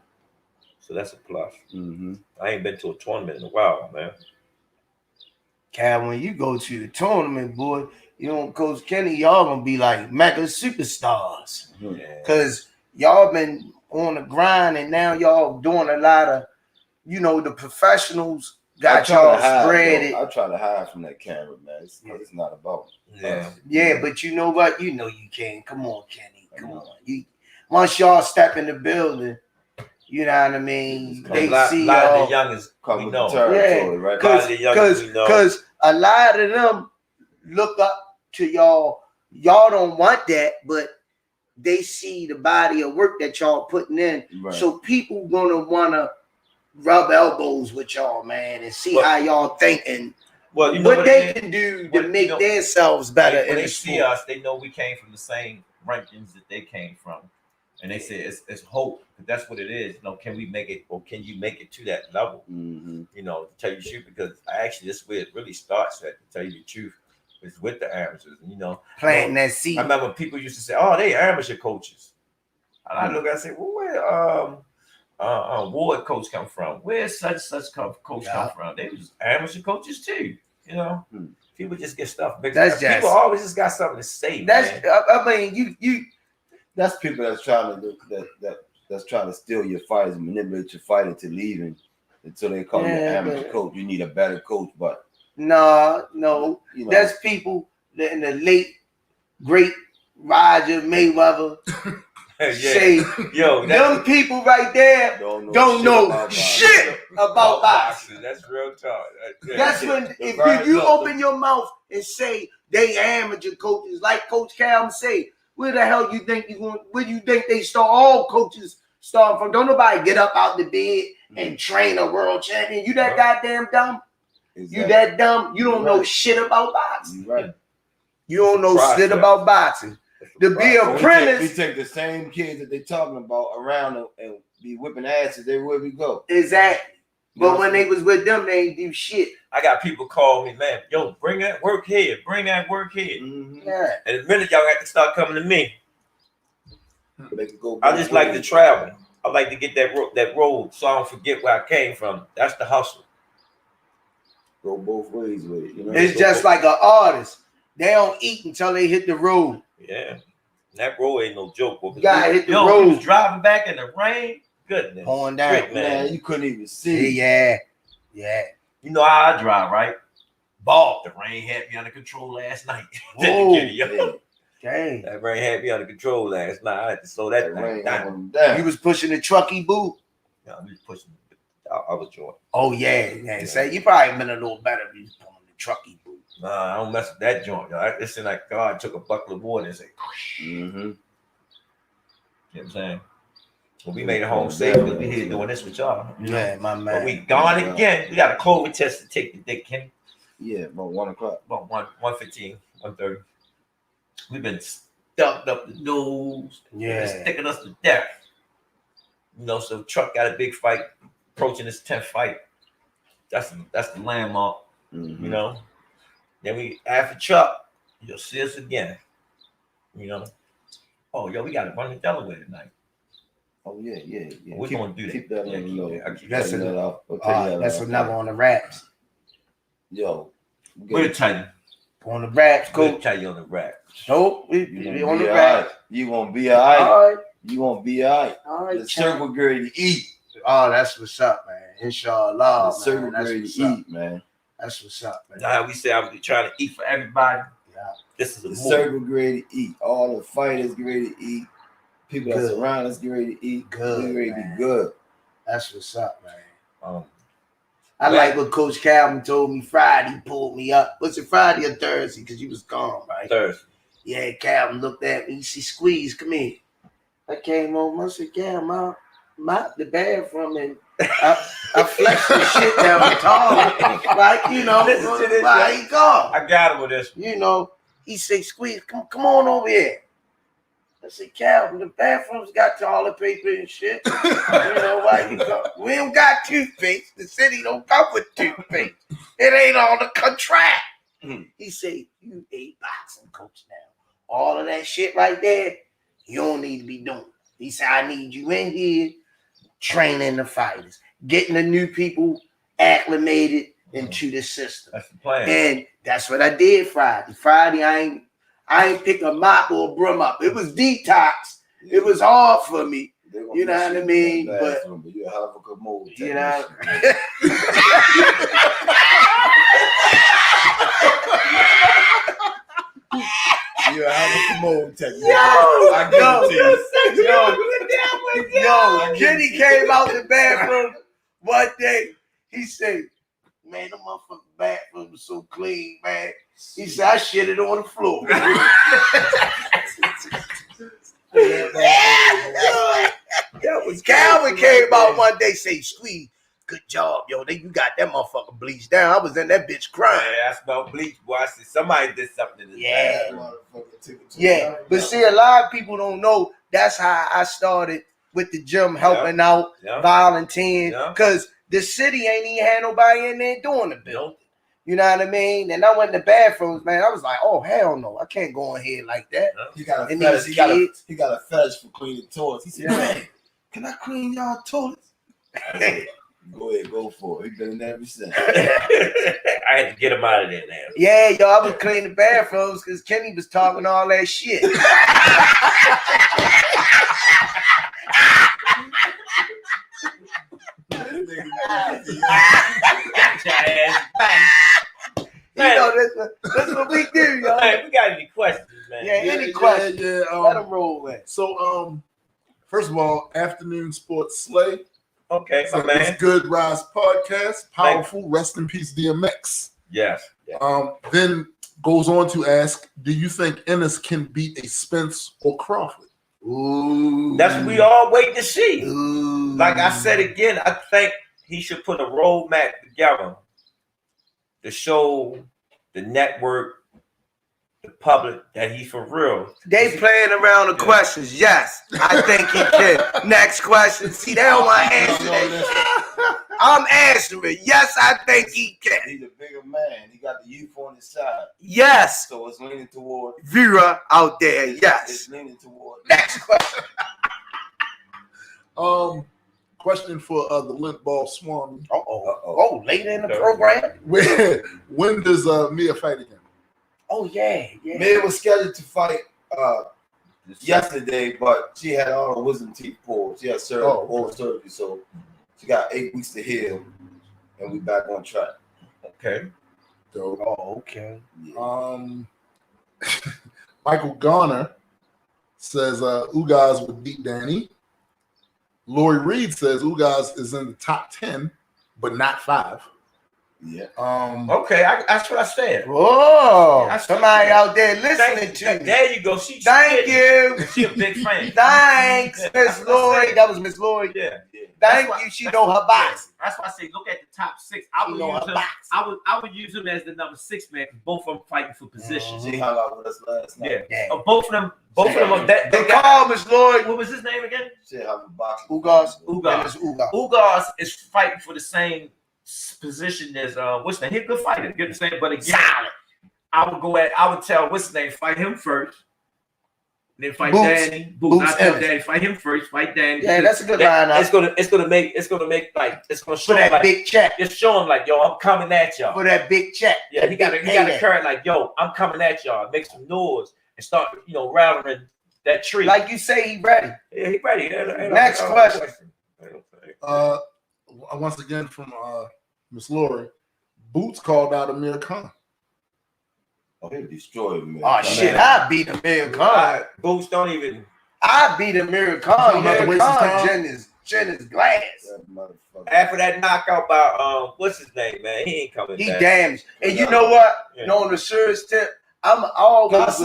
So that's a plus. Mm-hmm. I ain't been to a tournament in a while, man. Cal, when you go to the tournament, boy, Coach Kenny, y'all gonna be like mega superstars. Because y'all been on the grind and now y'all doing a lot of, the professionals got y'all spread. I try to hide from that camera, man. It's not about Yeah, but you know what? You can. Come on, Kenny. Come on. once y'all step in the building, you know what I mean. They see a lot y'all. of the youngest we know. Territory, right? Because a lot of them look up to y'all. Y'all don't want that, but they see the body of work that y'all putting in. Right. So people gonna wanna rub elbows with y'all, man, and see how y'all thinking. Well, you know what they can do to make themselves better when in they the see sport. us, they know we came from the same rankings that they came from, and they say it's hope. That's what it is. You know, can we make it, or can you make it to that level? Mm-hmm. You know, to tell you the truth, because actually this is where it really starts. At, to tell you the truth, is with the amateurs. You know, planting that seed. I remember people used to say, "Oh, they amateur coaches," and I look at it and say, "Well, where Ward coach come from? Where such coach come from? They was amateur coaches too." You know, people just get stuff. People always just got something to say. That's man. I mean, you. That's people that's trying to do that's trying to steal your fighters and manipulate your fighter to leaving until they call you an amateur coach. You need a better coach, but no, you know, that's people that in the late great Roger Mayweather. Say, yo, them people right there don't know shit about boxing. That's real talk. That's when if you open your mouth and say they amateur coaches, like Coach Calm say, where the hell you think where you think they start? All coaches start from. Don't nobody get up out the bed and train a world champion. You that goddamn dumb? Exactly. You that dumb? You don't know shit about boxing. Right. You don't know shit about boxing. To be an apprentice, we take the same kids that they talking about around and be whipping asses everywhere we go. Exactly. But when they was with them, they ain't do shit. I got people call me, man, yo, bring that work here. Bring that work here. Mm-hmm. Yeah. And the minute y'all got to start coming to me, I just like to travel. I like to get that road so I don't forget where I came from. That's the hustle. Go both ways with it. You know? It's just like an artist. They don't eat until they hit the road. Yeah. That road ain't no joke. You gotta hit the road. You was driving back in the rain. Goodness. Pouring down. Man, you couldn't even see. Yeah. You know how I drive, right? Ball. The rain had me under control last night. Dang. That rain had me under control last night. I had to slow that thing down. You was pushing the trucky boo. No, I was pushing. I was joying. Oh yeah. Say you probably been a little better if you was pulling the trucky boo. Nah, I don't mess with that joint. It's like God took a bucket of water and said, mm-hmm. You know what I'm saying? Well, we made it home safe because we here doing this with y'all. Yeah, my man. But we gone again. We got a COVID test to take today, Kenny. Yeah, about 1 o'clock. About 1:15, 1:30. We've been stuck up the nose. Yeah. Been sticking us to death. You know, so Truck got a big fight, approaching his 10th fight. That's the landmark, mm-hmm. You know. Then we after Chuck, you'll see us again. You know. Oh, yo, we got to run to Delaware tonight. Oh yeah. We're gonna do that. Keep that on the low. That's another on the raps. Yo, we'll tell you on the raps, coach. We'll tell you on the raps. Nope, we on the raps. You gonna be all right. You gonna be all right. All right. The circle grade to eat. Oh, that's what's up, man. Inshallah, the circle grade to eat, man. That's what's up, man. Now we say I'm trying to eat for everybody. Yeah. This is a circle grade to eat. All the fighters get ready to eat. People that surround us get ready to eat. Good. We ready to be good. That's what's up, man. I like what Coach Calvin told me Friday. He pulled me up. Was it Friday or Thursday? Because you was gone, right? Thursday. Yeah, Calvin looked at me. He said, Squeeze, come here. I came over. I said, Calvin, I'm out the bathroom and I flexed the shit down the toilet. Like, you know, why he gone? I got him with this. You know, he said, Squeeze, come on over here. I said, Calvin, the bathrooms got toilet paper and shit. You know why you go? We don't got toothpaste. The city don't come with toothpaste. It ain't on the contract. He said, you a boxing coach now. All of that shit right there, you don't need to be doing. He said, I need you in here training the fighters, getting the new people acclimated into the system. That's the plan. And that's what I did Friday. Friday, I ain't pick a mop or a broom up. It was detox. It was hard for me. You know what I mean? But you have a good mood. You know. You have a commode technique. I give it to you. Yo, Kenny came out the bathroom one day. He said, "Man, the motherfucking bathroom was so clean, man." He said, "I shitted on the floor." Calvin came out one day, say, "Squeeze, good job, yo. You got that motherfucker bleached down. I was in that bitch crying." Yeah, I smell bleach, boy. I said somebody did something to this bathroom. Yeah, but see, a lot of people don't know that's how I started with the gym, helping out, volunteering, because the city ain't even had nobody in there doing the building. You know what I mean? And I went to bathrooms, man. I was like, oh, hell no. I can't go in here like that. He got a fetish. He got a fetish for cleaning toilets. He said, man, can I clean y'all toilets? Go ahead, go for it. He been in there ever since. I had to get him out of there now. Yeah, yo, I was cleaning the bathrooms because Kenny was talking all that shit. You know, that's what we do, yo. Hey, we got any questions, man? Yeah, any questions? Yeah, let them roll in. So, first of all, Afternoon Sports Slay. Okay, so man. It's good Rize Podcast. Powerful. Rest in peace, DMX. Yes. Then goes on to ask, do you think Ennis can beat a Spence or Crawford? Ooh. That's what we all wait to see. Ooh. Like I said again, I think he should put a roadmap together to show the network, the public, that he's for real. They playing around the questions. Yes, I think he can. Next question. See, they don't want to answer that. I'm answering. Yes, I think he can. He's a bigger man. He got the youth on his side. Yes. So it's leaning toward Vera out there. Yes. It's leaning toward. Next question. Question for the Lint Ball Swami. Oh, later in the program. When does Mia fight again? Oh yeah. Mia was scheduled to fight yesterday, but she had all her wisdom teeth pulled. She had oral surgery, so she got 8 weeks to heal, and we back on track. Okay. Dope. Oh, okay. Yeah. Michael Garner says Ugas would beat Danny. Lori Reed says Ugas is in the top 10, but not 5. Yeah. Okay, that's what I said. Oh, somebody out there listening to me. There you go. Thank you. She a big fan. Thanks, Miss Lori. That was Miss Lori. Yeah. Thank you. She know her box. That's why I say look at the top 6. I would use him as the number 6 man. Both of them fighting for position. She hung out with us last night. Yeah. Both of them. They call Miss Lori. What was his name again? She have a box. Ugas. Ugas is fighting for the same position as what's his name? He's a good fighter. Get the same, but again, solid. I would tell what's his name, fight him first. Then fight Danny. Boots. I tell Danny, fight him first. Fight Danny. Yeah, that's a good lineup. It's gonna make like it's gonna show for that like, big check. It's showing like, yo, I'm coming at y'all. For that big check. Yeah, he got a current like, yo, I'm coming at y'all. Make some noise and start, rattling that tree. Like you say, he ready. Yeah, he ready. Next question. Once again from Miss Lori, Boots called out Amir Khan. Oh, he destroyed me. Oh shit! I beat Amir Khan. Boots don't even. I beat Amir Khan. Amir Khan, Jen is glass. After that knockout by what's his name, man? He ain't coming. He back. damaged. And you know what? Yeah. On the serious tip, I always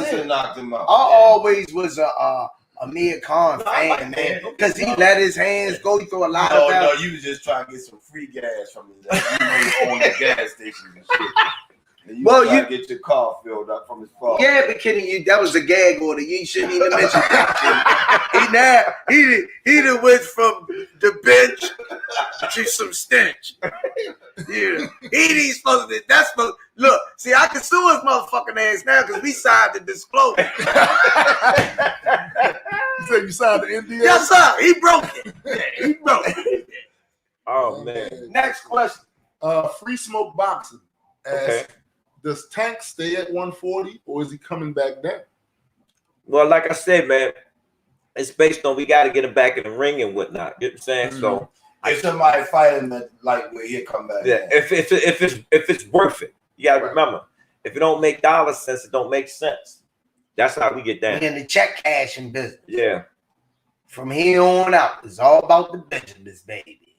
was a Amir Khan fan, man, because he let his hands go through a lot of that. No, you was just trying to get some free gas from his you on the gas station and shit. And you get your car filled up from his father. Yeah, but Kenny, that was a gag order. You shouldn't even mention that. He done went from the bench to some stench. Yeah, he ain't supposed to. That's supposed. Look, see, I can sue his motherfucking ass now because we signed the disclosure. You said you signed the NDA? Yes, sir. He broke it. He broke it. Oh man. Next question. Free Smoke Boxing asks, okay. Does Tank stay at 140 or is he coming back down? Well, like I said, man, it's based on we got to get him back in the ring and whatnot. You know what I'm saying? Mm-hmm. So if somebody fight him at lightweight, he'll come back. Yeah, if it's worth it, you got to remember. If it don't make dollar sense, it don't make sense. That's how we get down. We in the check cashing business. Yeah. From here on out, it's all about the Benjamins, baby.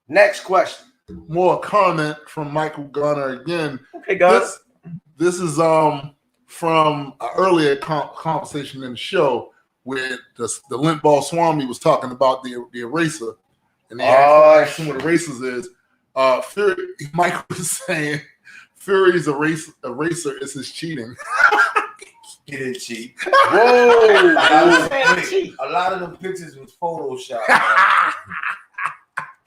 Next question. More comment from Michael Gunner again. Okay, guys. This is from an earlier conversation in the show where the Lintball Swami was talking about the eraser, and they asked him what erasers is. Fury, Michael was saying Fury's eraser is his cheating. He didn't cheat. Whoa! A lot of them pictures was Photoshop.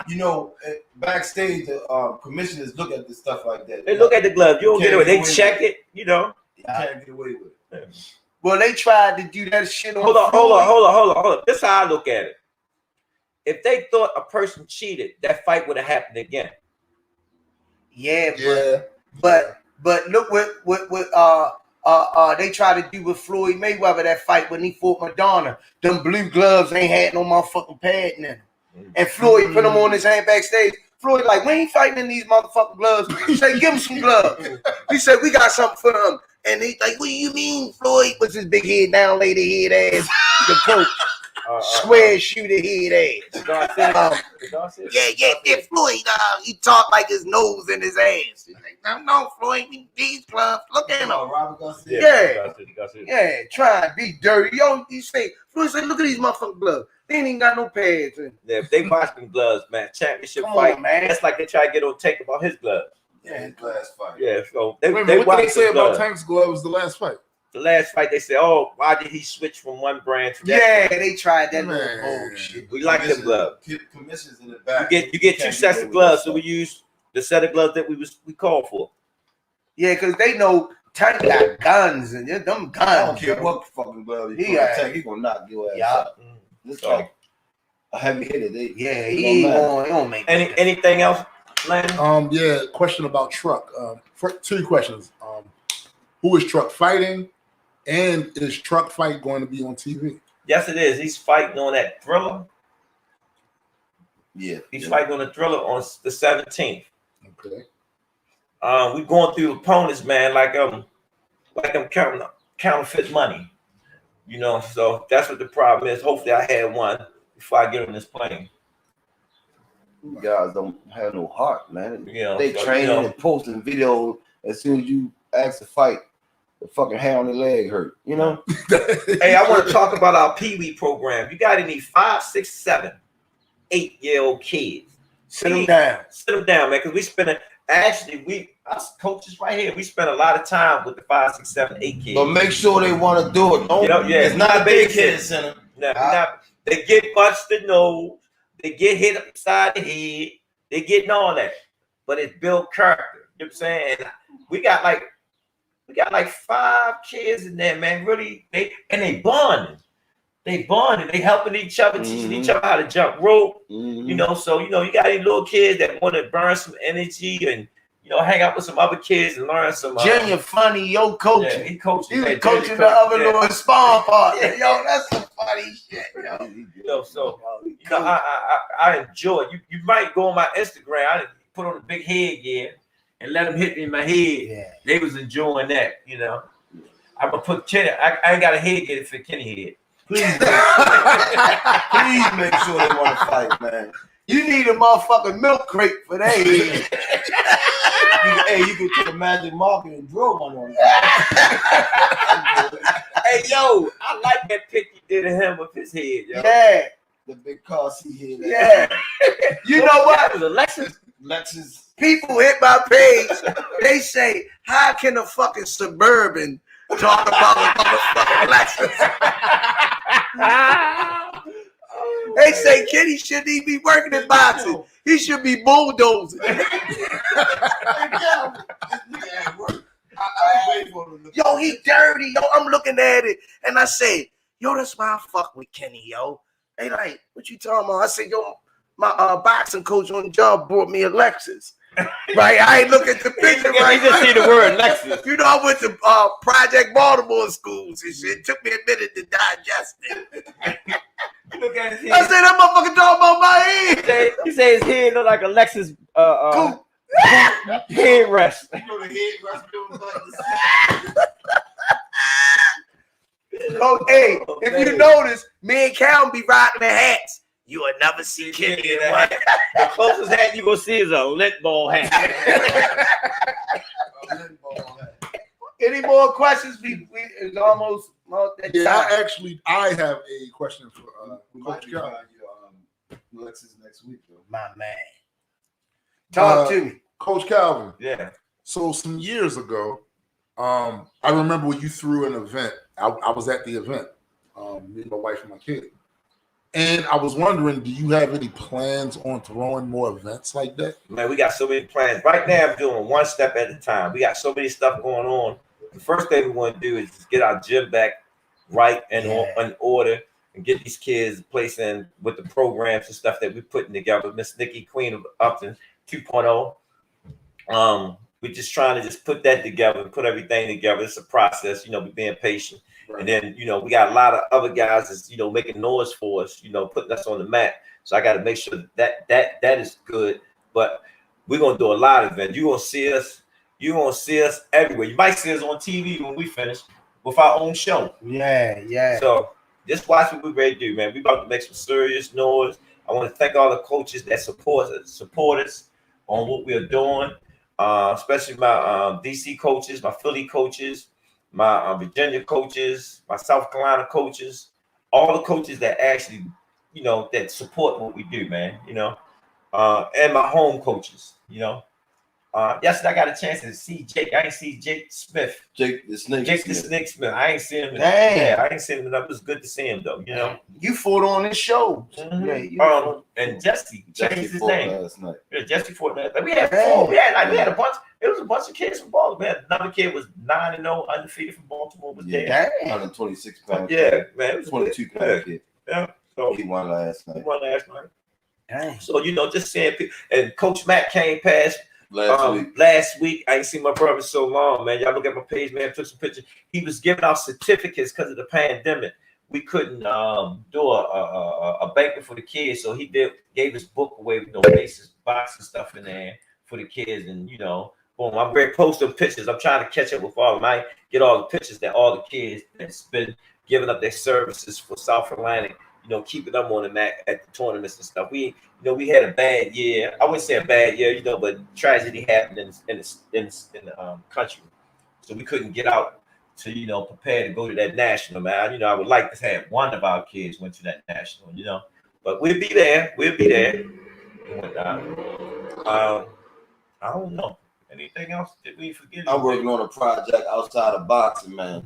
You know, backstage, the commissioners look at this stuff like that. They look at the gloves. You don't get away. They check it. You know. You can't get away with it. Well, they tried to do that shit on. Hold on. This is how I look at it. If they thought a person cheated, that fight would have happened again. Yeah. But look what they tried to do with Floyd Mayweather, that fight when he fought Madonna. Them blue gloves ain't had no motherfucking padding in them. And Floyd put them on his hand backstage. Floyd like, we ain't fighting in these motherfucking gloves. He said, give him some gloves. He said, we got something for him. And he's like, what do you mean, Floyd? With his big head down, lady head ass, the coach. Square shooter head ass. Yeah, Floyd, he talked like his nose in his ass. He's like, no, Floyd, these gloves, look at him. Yeah, try and be dirty. Yo, you say, Floyd said, look at these motherfucking gloves. They ain't even got no pads in. Yeah, if they watch them gloves, man, championship fight, man. That's like they try to get on Tank about his gloves. Yeah, his last fight. Yeah, so what did they say about Tank's gloves the last fight? The last fight, they said, "Oh, why did he switch from one brand to that?" Yeah, brand? They tried that little bullshit. We like them gloves. Commissions in the back. You get two sets of gloves, so we use the set of gloves that we called for. Yeah, because they know Tank got guns and them guns. I don't care what fucking glove he gonna knock your ass out. This like a heavy hitter. He don't make anything else, Landon? Yeah, question about Truck. Two questions. Who is Truck fighting? And is Truck fight going to be on TV? Yes, it is. He's fighting on that Thriller. Yeah. He's fighting on the Thriller on the 17th. Okay. We're going through opponents, man, like I'm counterfeit money. You know, so that's what the problem is. Hopefully I had one before I get on this plane. You guys don't have no heart, man. You know, they training and posting videos as soon as you ask to fight. The fucking hair on the leg hurt, you know. Hey, I want to talk about our Pee Wee program. You got any 5, 6, 7, 8-year-old kids? Sit them down, man. Because we spend us coaches right here, we spend a lot of time with the 5, 6, 7, 8 kids. But make sure they want to do it. It's not a big kid center. They get punched the nose, they get hit upside the head, they getting all that. But it's built character. You know what I'm saying? And we got like 5 kids in there, man. Really, they bonding. They helping each other, teaching each other how to jump rope. You know, so you got any little kids that want to burn some energy and hang out with some other kids and learn some. Junior funny, yo, coaching. Yeah, he coaching. He was coaching the other little spawn partner. Yo, that's some funny shit, yo. So I enjoy it. You might go on my Instagram. I put on a big headgear and let them hit me in my head. Yeah. They was enjoying that, I'm gonna put Kenny. I ain't got a headgear for Kenny head. Please make sure they want to fight, man. You need a motherfucking milk crate for that. You can take a magic marker and draw one on it. Hey, yo, I like that pic you did of him with his head, yo. Yeah. The big car seat head. Yeah. You know what? That was Lexus. People hit my page. They say, how can a fucking Suburban talk about a motherfucking Lexus? They say Kenny shouldn't even be working in boxing. He should be bulldozing. Yo, he dirty. Yo, I'm looking at it and I say, yo, that's why I fuck with Kenny, yo. They like, what you talking about? I said, yo, my boxing coach on the job brought me a Lexus. Right? I ain't look at the picture. Right? You just see the word Lexus. You know, I went to Project Baltimore schools and shit. It took me a minute to digest it. Look at his head. I said, that motherfucker talking about my head. He said his head look like a Lexus headrest. Hey, if you notice, me and Cal be rocking the hats. You will never see Kenny in one. The closest hat you gonna see is a lint ball hat. Any more questions? It's almost that time. I have a question for Coach Calvin. Alexis next week, though. My man. Talk to me. Coach Calvin. Yeah. So some years ago, I remember when you threw an event. I was at the event, me, my wife, and my kid. And I was wondering, do you have any plans on throwing more events like that? Man, we got so many plans. Right now, I'm doing one step at a time. We got so many stuff going on. The first thing we want to do is just get our gym back right and in order and get these kids placed in with the programs and stuff that we're putting together. Miss Nikki, Queen of Upton 2.0. We're just trying to just put that together and put everything together. It's a process, we're being patient. Right. And then, we got a lot of other guys that's, making noise for us, putting us on the map. So I got to make sure that is good. But we're going to do a lot of events. You're going to see us everywhere. You might see us on TV when we finish with our own show. Yeah. So just watch what we're ready to do, man. We're about to make some serious noise. I want to thank all the coaches that support us on what we're doing, especially my DC coaches, my Philly coaches, my Virginia coaches, my South Carolina coaches, all the coaches that actually, that support what we do, man, and my home coaches, Yesterday I got a chance to see Jake. I ain't see Jake Smith. Jake the Snake Smith. I ain't seen him. I ain't seen him enough. It was good to see him though. You fought on this show. Mm-hmm. And Jesse changed his name. Last night. Yeah, Jesse fought last night. We had four. We had a bunch. It was a bunch of kids from Baltimore. Man, another kid was 9-0, undefeated from Baltimore. Was there. 126 pounds. Yeah, man. It was 22 pound kid. Yeah. So he won last night. Dang. So just seeing people. And Coach Matt came past. Last week, I ain't seen my brother so long, man. Y'all look at my page, man. Took some pictures. He was giving out certificates because of the pandemic. We couldn't do a banquet for the kids, so he gave his book away with bases, box and stuff in there for the kids, and boom. I'm very posting pictures. I'm trying to catch up with all of them. I get all the pictures that all the kids that's been giving up their services for South Atlantic. Keeping them on the mat at the tournaments and stuff. We had a bad year. I wouldn't say a bad year, but tragedy happened in the country, so we couldn't get out to prepare to go to that national. Man, I would like to have one of our kids went to that national. But we'll be there. But, I don't know. Anything else that we forget? I'm working on a project outside of boxing, man.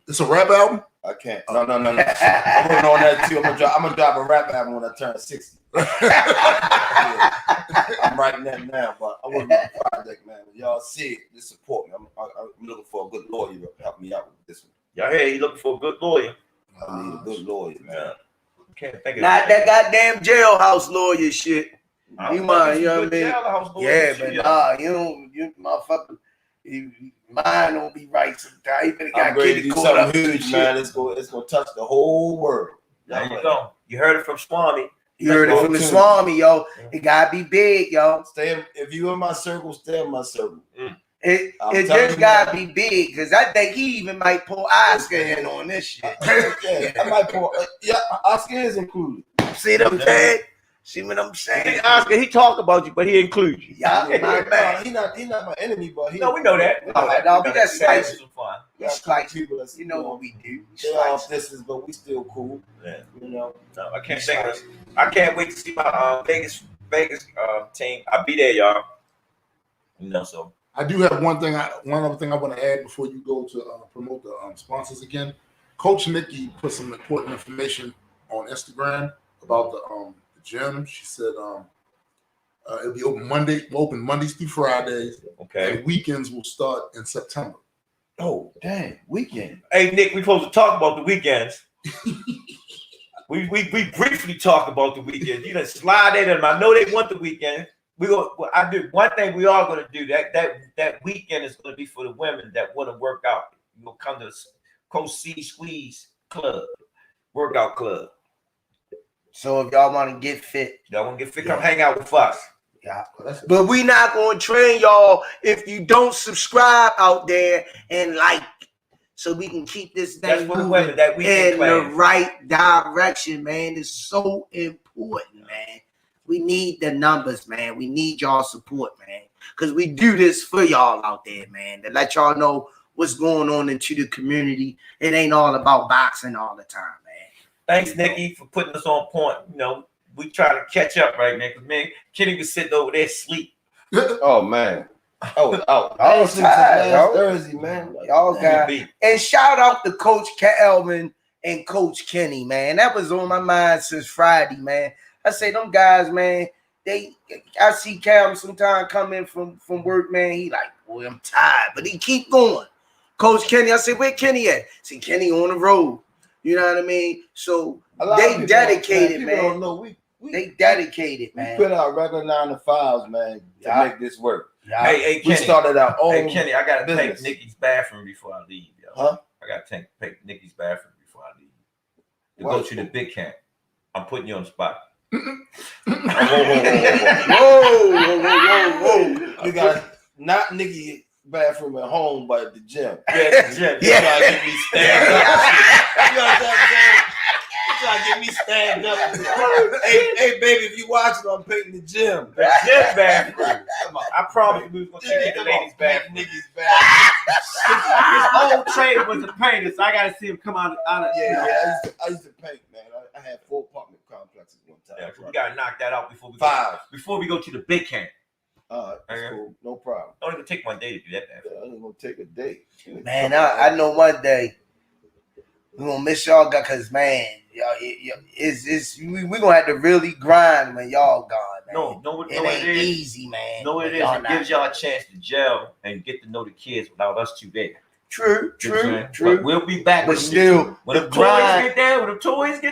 It's a rap album? I can't. No. I'm working on that too. I'm gonna drop a rap album when I turn 60. I'm writing that now, but I'm working on a project, man. Y'all see it, just support me. I'm looking for a good lawyer to help me out with this one. Y'all hear you looking for a good lawyer? I need a good lawyer, man. Can't think of not that goddamn jailhouse lawyer shit. You mind, you know what I mean? Yeah, but you motherfucker, mine don't be right sometimes. You better got kids caught up huge, man. It's gonna touch the whole world. There you go. You heard it from Swami. You heard it from the Swami, yo. It gotta be big, yo. If you in my circle, stay in my circle. It just gotta be big, because I think he even might pull Oscar in on this shit. I might pull. Yeah, Oscar is included. See what I'm saying? See what I'm saying? Oscar, he talk about you, but he includes you. Yeah, my man. He not my enemy, but we know that. No, we got slices. We slice people. You know what we do. They're off distance, but we still cool. Yeah. No, I can't think of it. I can't wait to see my Vegas team. I'll be there, y'all. So I do have one other thing I want to add before you go to promote the sponsors again. Coach Nikki put some important information on Instagram about the gym. She said it'll be open Mondays through Fridays. Okay. And weekends will start in September. Oh, dang, weekend. Hey, Nick, we supposed to talk about the weekends. we briefly talk about the weekend. You done slide in them. I know they want the weekend. I do one thing we are going to do. That weekend is going to be for the women that want to work out. You'll come to Coach C Squeeze Club, workout club. So if y'all want to get fit, come hang out with us. Yeah, but we not going to train y'all if you don't subscribe out there and like so we can keep this That's thing for the moving women that we in the claim. right direction, man. It's so important, man. We need the numbers, man. We need y'all support, man, because we do this for y'all out there, man, to let y'all know what's going on into the community. It ain't all about boxing all the time, man. Thanks, Nikki, for putting us on point. You know, we try to catch up right now, because, man, Kenny was sitting over there asleep. Oh, man. I was out. I was tired, last yo. Thursday, man. Y'all got, and shout out to Coach Calvin and Coach Kenny, man. That was on my mind since Friday, man. I say them guys, man, I see Calvin sometimes come in from work, man. He like, boy, I'm tired, but he keep going. Coach Kenny, I said, where Kenny at? See, Kenny on the road. You know what I mean? So they dedicated, man. People don't know they dedicated, man. We put out regular 9 to 5s, man, to make this work. Hey, we Kenny. started our own. Hey, Kenny, I gotta business. take Nikki's bathroom before I leave, yo. Huh? I gotta take Nikki's bathroom before I leave. To What? go to the big camp. I'm putting you on the spot. Whoa. You got not Nikki's bathroom at home, but at the gym. Yeah, the gym. You trying to get me stand up. You know what I'm saying? You trying to get me stand up. Hey, baby, if you watching, I'm painting the gym. The gym bathroom. I promise we was gonna take the ladies' bathroom. Nikki's bathroom. His old trainer was a painter, so I gotta see him come out of Yeah. I used to paint, man. I had 4 apartment complexes one time. Yeah, we gotta knock that out before we 5. before we go to the big camp. All right, that's cool. No problem. Don't even take 1 day to do that. Yeah, it's gonna take a day. Man, I know one day we're gonna miss y'all, because man, y'all, we gonna have to really grind when y'all gone, man. It ain't easy, man. No, it is. Y'all It not gives y'all a chance to gel and get to know the kids without us two there. True. But we'll be back. But still, when the toys get there, the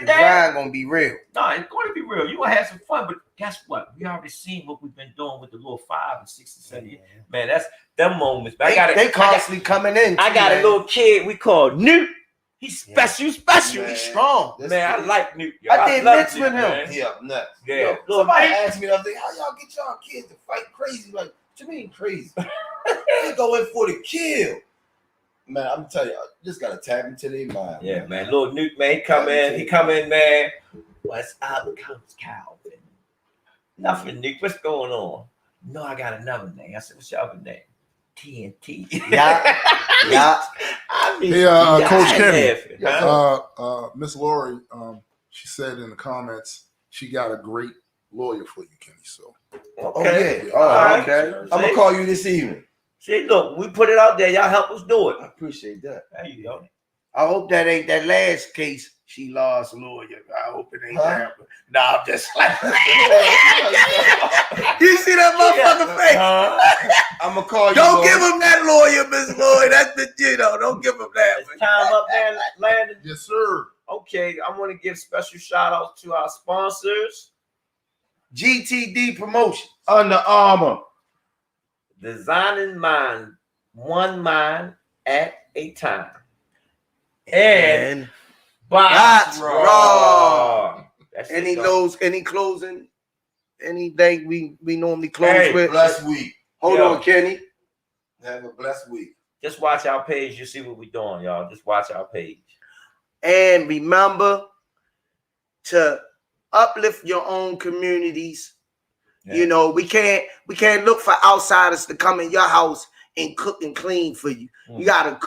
grind gonna be real. No, it's going to be real. You gonna have some fun, but guess what? We already seen what we've been doing with the little 5 and 6 and 7 years. Man, that's them moments. They constantly coming in. I got a little kid we call Newt. He's special. Man. He's strong. Man, I like Newt. I did mix with him. Man. He up next. Yeah. Yo, somebody asked me the other day, how y'all get y'all kids to fight crazy? Like, what you mean crazy? They go in for the kill. Man, I'm telling you, I just gotta tap into their mind. Yeah, man. Little Newt, man, he come in, man. What's up, Coach Calvin? Nothing, Newt. What's going on? No, I got another name. I said, what's your other name? TNT. Yeah. I mean, Hey, Coach Kenny. Huh? Miss Lori, she said in the comments she got a great lawyer for you, Kenny. So Okay. Okay. I'm gonna call you this evening. See, look, we put it out there. Y'all help us do it. I appreciate that. There you go. I hope that ain't that last case she lost lawyer. I hope it ain't that. Nah, I'm just like you see that motherfucker face? I'm gonna call you. Don't Lord. give him that lawyer, Miss Lloyd. That's the don't give him that. It's time up there, Landon. yes, sir. Okay, I want to give special shout outs to our sponsors. GTD Promotion. Under Armour. Designing mind, one mind at a time. And Box Raw. That's it, Any though. closing, anything we normally close with? Blessed week. Hold on, Kenny. Have a blessed week. Just watch our page. You see what we're doing, y'all. Just watch our page. And remember to uplift your own communities. Yeah. You know, we can't look for outsiders to come in your house and cook and clean for you. You gotta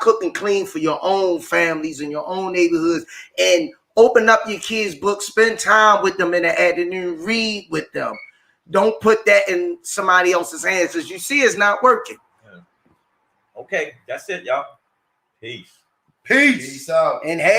cook and clean for your own families and your own neighborhoods, and open up your kids' books, spend time with them in the afternoon, read with them. Don't put that in somebody else's hands, because you see it's not working. Okay, that's it, y'all. Peace. Peace out. And hey.